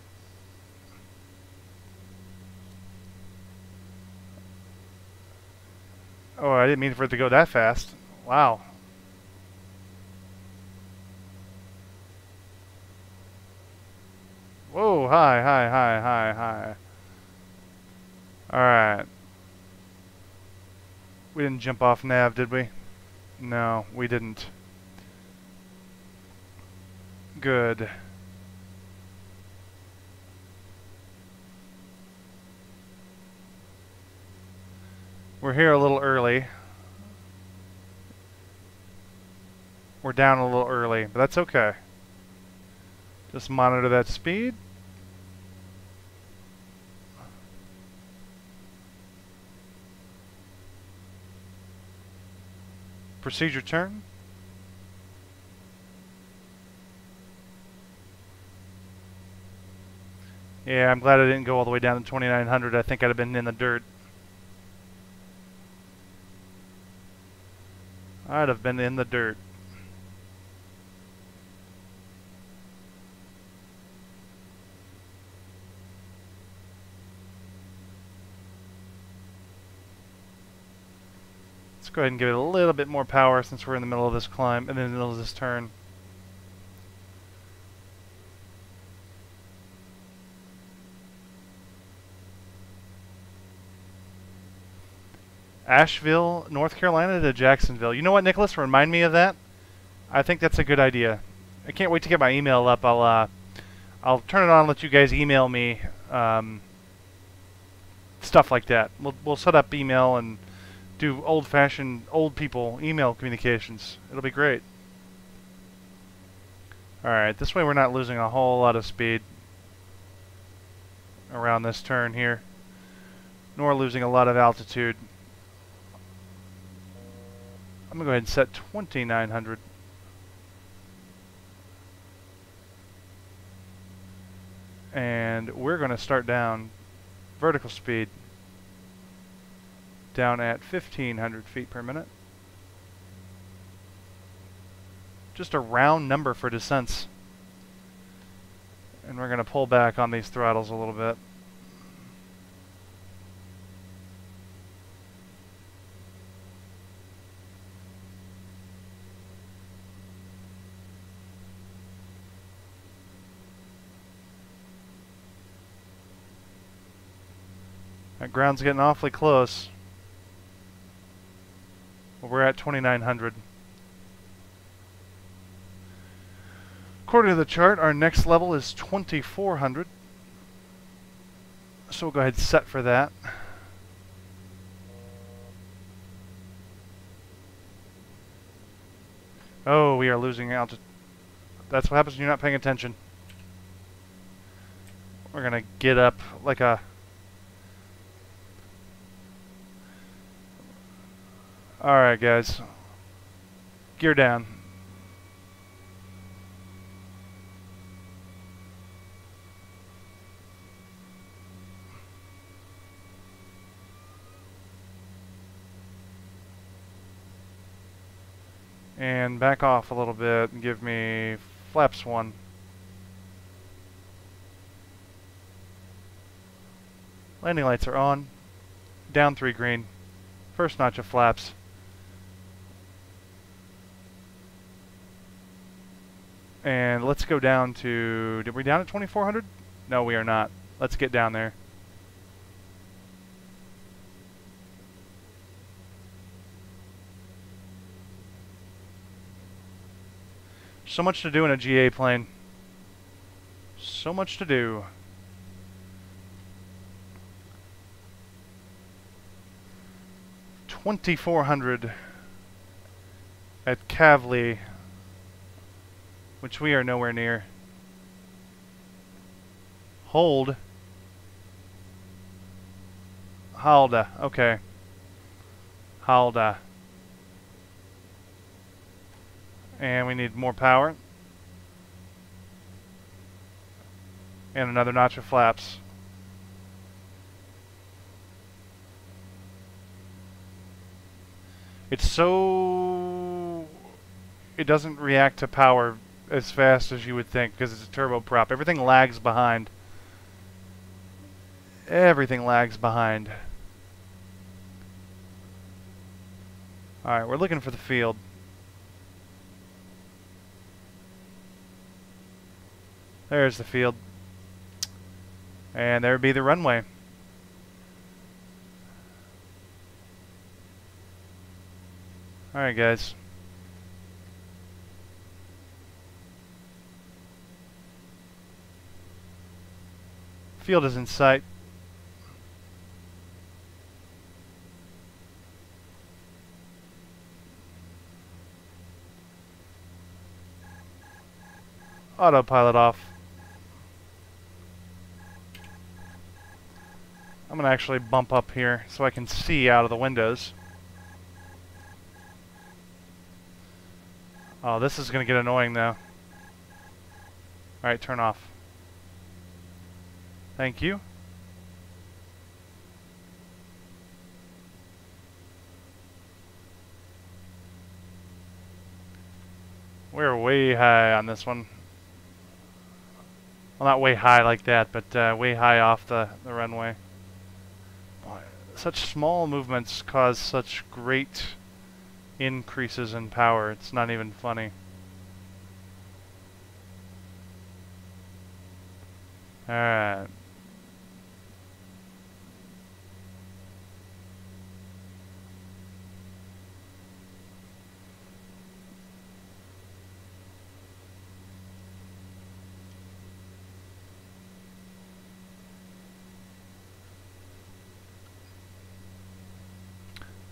Oh, I didn't mean for it to go that fast. Wow. Whoa, hi, hi, hi, hi, hi. Alright. We didn't jump off nav, did we? No, we didn't. Good. We're here a little early. We're down a little early, but that's okay. Just monitor that speed. Procedure turn. Yeah, I'm glad I didn't go all the way down to 2,900. I think I'd have been in the dirt. I'd have been in the dirt. Let's go ahead and give it a little bit more power since we're in the middle of this climb and in the middle of this turn. Asheville, North Carolina to Jacksonville. You know what, Nicholas? Remind me of that. I think that's a good idea. I can't wait to get my email up. I'll turn it on and let you guys email me stuff like that. We'll set up email and do old-fashioned, old people email communications. It'll be great. Alright, this way we're not losing a whole lot of speed around this turn here, nor losing a lot of altitude. I'm going to go ahead and set 2,900. And we're going to start down vertical speed down at 1,500 feet per minute. Just a round number for descents. And we're going to pull back on these throttles a little bit. That ground's getting awfully close. We're at 2,900. According to the chart, our next level is 2,400. So we'll go ahead and set for that. Oh, we are losing altitude. That's what happens when you're not paying attention. We're gonna get up like a... Alright guys. Gear down. And back off a little bit and give me flaps 1. Landing lights are on. Down 3 green. First notch of flaps. And let's go down to... Did we down at 2,400? No, we are not. Let's get down there. So much to do in a GA plane. So much to do. $2,400 at Kavli, which we are nowhere near. Hold. Halda. Okay. Halda. And we need more power. And another notch of flaps. It's so... It doesn't react to power as fast as you would think because it's a turboprop. Everything lags behind. Everything lags behind. Alright, we're looking for the field. There's the field. And there would be the runway. Alright guys. Field is in sight. Autopilot off. I'm gonna actually bump up here so I can see out of the windows. Oh, this is gonna get annoying now. Alright, turn off. Thank you. We're way high on this one. Well, not way high like that, but way high off the runway. Such small movements cause such great increases in power. It's not even funny. Alright.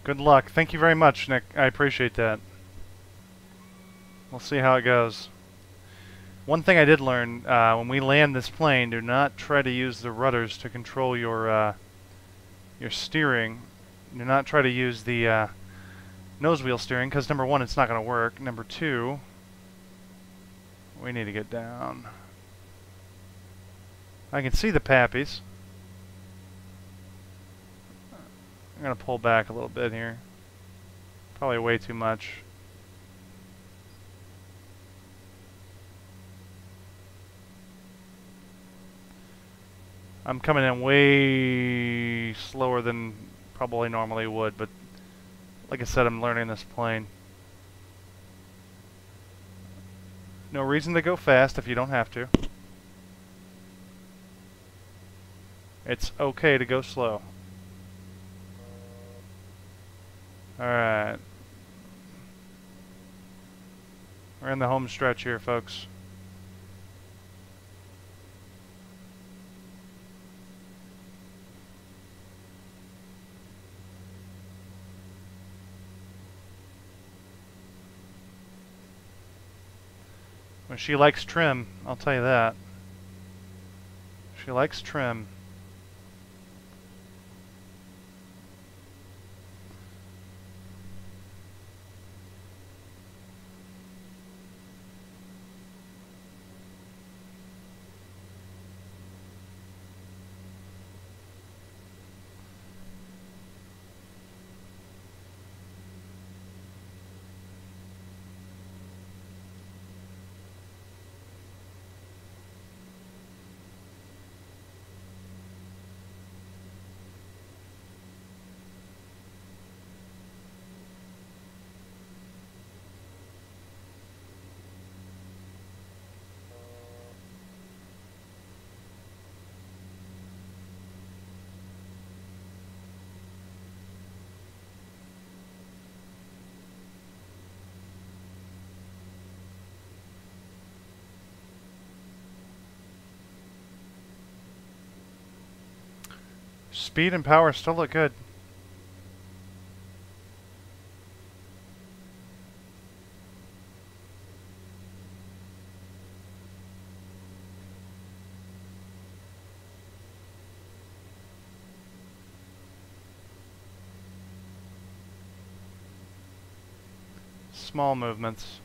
Good luck. Thank you very much, Nick. I appreciate that. We'll see how it goes. One thing I did learn, when we land this plane, do not try to use the rudders to control your steering. Do not try to use the nose wheel steering, because number one, it's not going to work. Number two, we need to get down. I can see the pappies. I'm going to pull back a little bit here. Probably way too much. I'm coming in way slower than probably normally would, but like I said, I'm learning this plane. No reason to go fast if you don't have to. It's okay to go slow. Alright. We're in the home stretch here, folks. Well, she likes trim, I'll tell you that. She likes trim. Speed and power still look good. Small movements.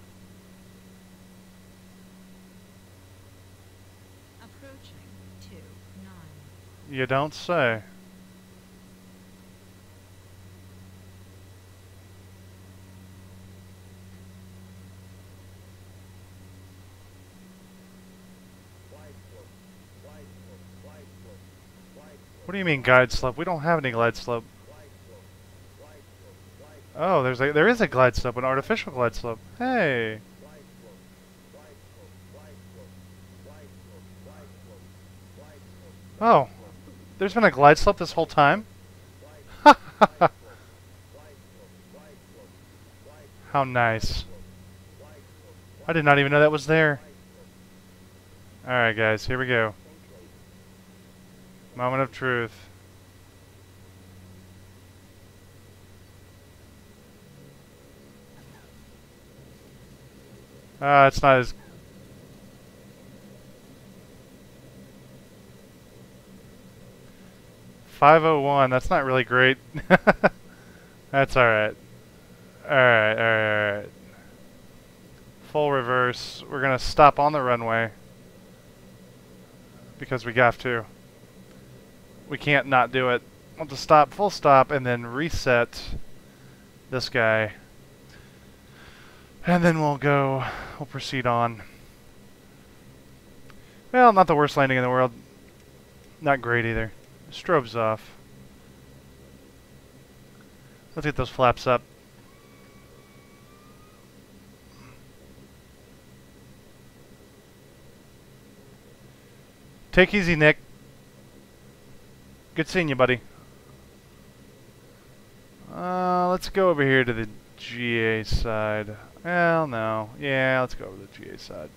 Approaching 2-9.
You don't say. What do you mean guide slope? We don't have any glide slope. Oh, there is a glide slope, an artificial glide slope. Hey. Oh, there's been a glide slope this whole time? How nice. I did not even know that was there. Alright guys, here we go. Moment of truth. It's not as... .501, that's not really great. That's alright. Alright. Full reverse. We're gonna stop on the runway. Because we have to. We can't not do it. We'll just stop, full stop, and then reset this guy. And then we'll proceed on. Well, not the worst landing in the world. Not great either. Strobe's off. Let's get those flaps up. Take easy, Nick. Good seeing you, buddy. Let's go over here to the GA side. Well, no. Yeah, let's go over to the GA side.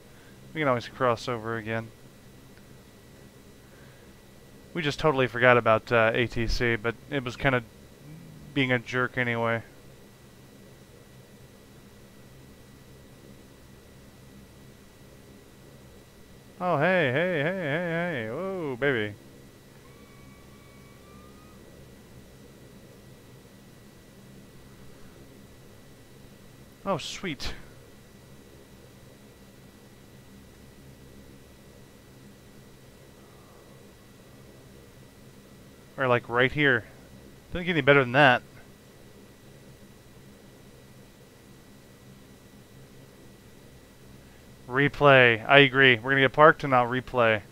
We can always cross over again. We just totally forgot about ATC, but it was kind of being a jerk anyway. Oh, hey. Whoa, baby. Oh, sweet. Or like right here. Doesn't get any better than that. Replay. I agree. We're gonna get parked and I'll replay.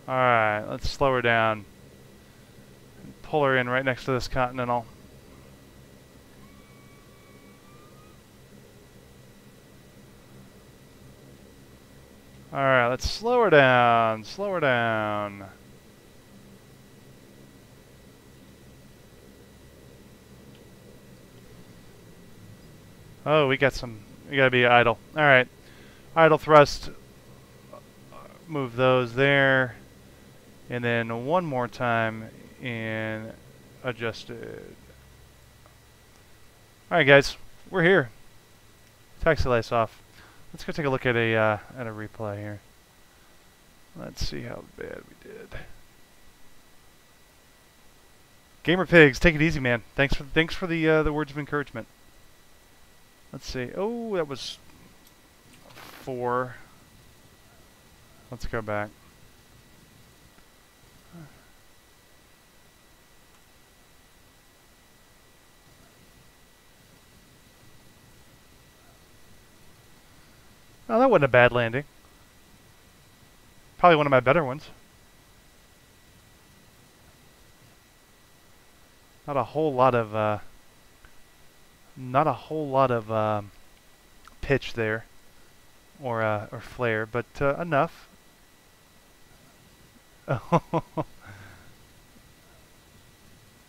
Alright, let's slow her down. Pull her in right next to this Continental. Alright, let's slow her down. Slow her down. Oh, we gotta be idle. Alright. Idle thrust. Move those there. And then one more time in adjusted. Alright guys, we're here. Taxi lights off. Let's go take a look at a replay here. Let's see how bad we did. Gamer Pigs, take it easy, man. Thanks for the words of encouragement. Let's see. Oh, that was 4. Let's go back. Oh, that wasn't a bad landing. Probably one of my better ones. Not a whole lot of pitch there, or flare, but enough.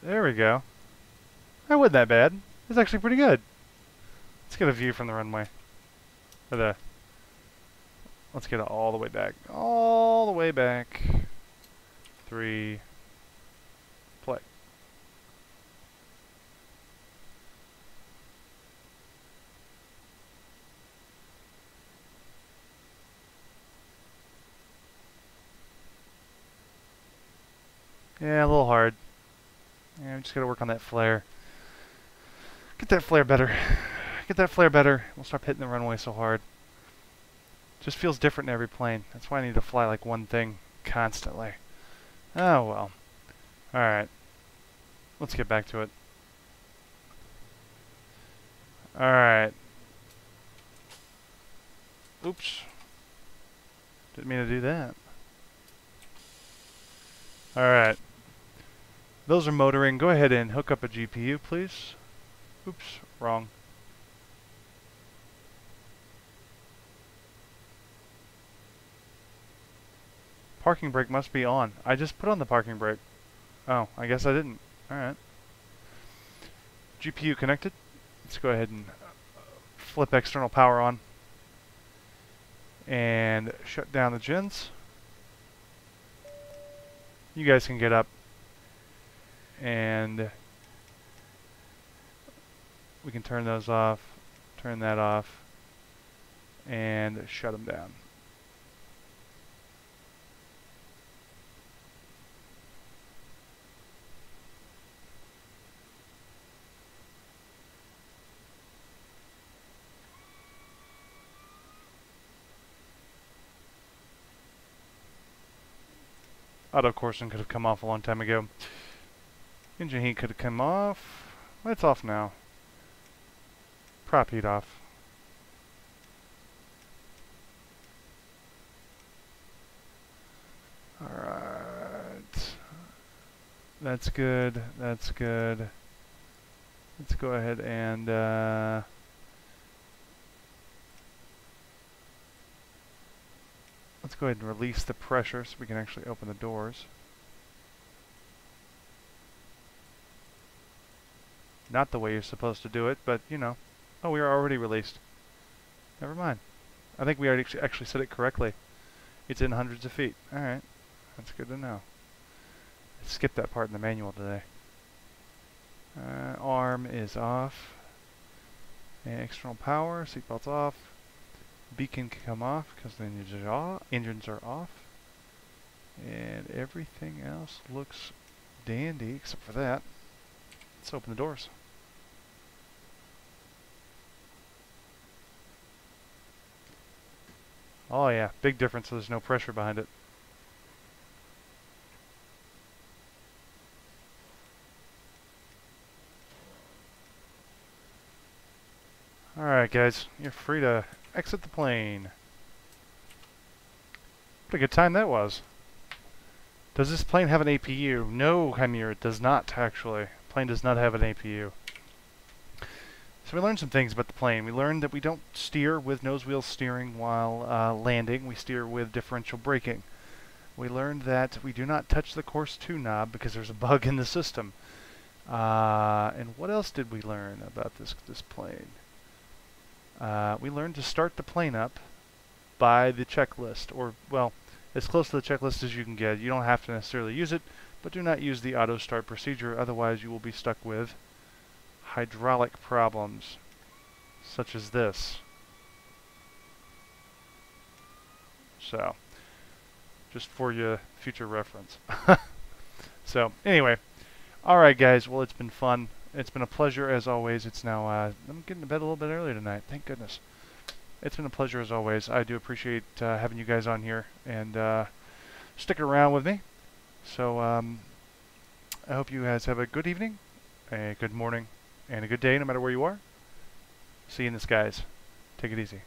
There we go. That wasn't that bad. It's actually pretty good. Let's get a view from the runway. Let's get it all the way back. All the way back. 3. Play. Yeah, a little hard. Yeah, we just gotta work on that flare. Get that flare better. Get that flare better. We'll start hitting the runway so hard. Just feels different in every plane. That's why I need to fly like one thing constantly. Oh well. Alright. Let's get back to it. Alright. Oops. Didn't mean to do that. Alright. Those are motoring. Go ahead and hook up a GPU, please. Oops, wrong. Parking brake must be on. I just put on the parking brake. Oh, I guess I didn't. Alright. GPU connected. Let's go ahead and flip external power on. And shut down the gens. You guys can get up. And we can turn those off. Turn that off. And shut them down. Auto coursing could have come off a long time ago. Engine heat could have come off. It's off now. Prop heat off. Alright. That's good. That's good. Let's go ahead and let's go ahead and release the pressure so we can actually open the doors. Not the way you're supposed to do it, but you know. Oh, we are already released. Never mind. I think we already actually said it correctly. It's in hundreds of feet. Alright. That's good to know. I skipped that part in the manual today. Arm is off. And external power, seatbelt's off. Beacon can come off because the engines are off. And everything else looks dandy except for that. Let's open the doors. Oh yeah, big difference, so there's no pressure behind it. Alright guys, you're free to exit the plane. What a good time that was. Does this plane have an APU? No, Chimera, it does not actually. The plane does not have an APU. So we learned some things about the plane. We learned that we don't steer with nose wheel steering while landing. We steer with differential braking. We learned that we do not touch the course 2 knob because there's a bug in the system. And what else did we learn about this plane? we learned to start the plane up by the checklist, or, well, as close to the checklist as you can get. You don't have to necessarily use it, but do not use the auto start procedure, otherwise you will be stuck with hydraulic problems, such as this. So, just for your future reference. So, anyway, alright guys, well, it's been fun. It's been a pleasure as always. It's now, I'm getting to bed a little bit earlier tonight, thank goodness. It's been a pleasure as always. I do appreciate having you guys on here and sticking around with me. So I hope you guys have a good evening, a good morning, and a good day no matter where you are. See you in the skies. Take it easy.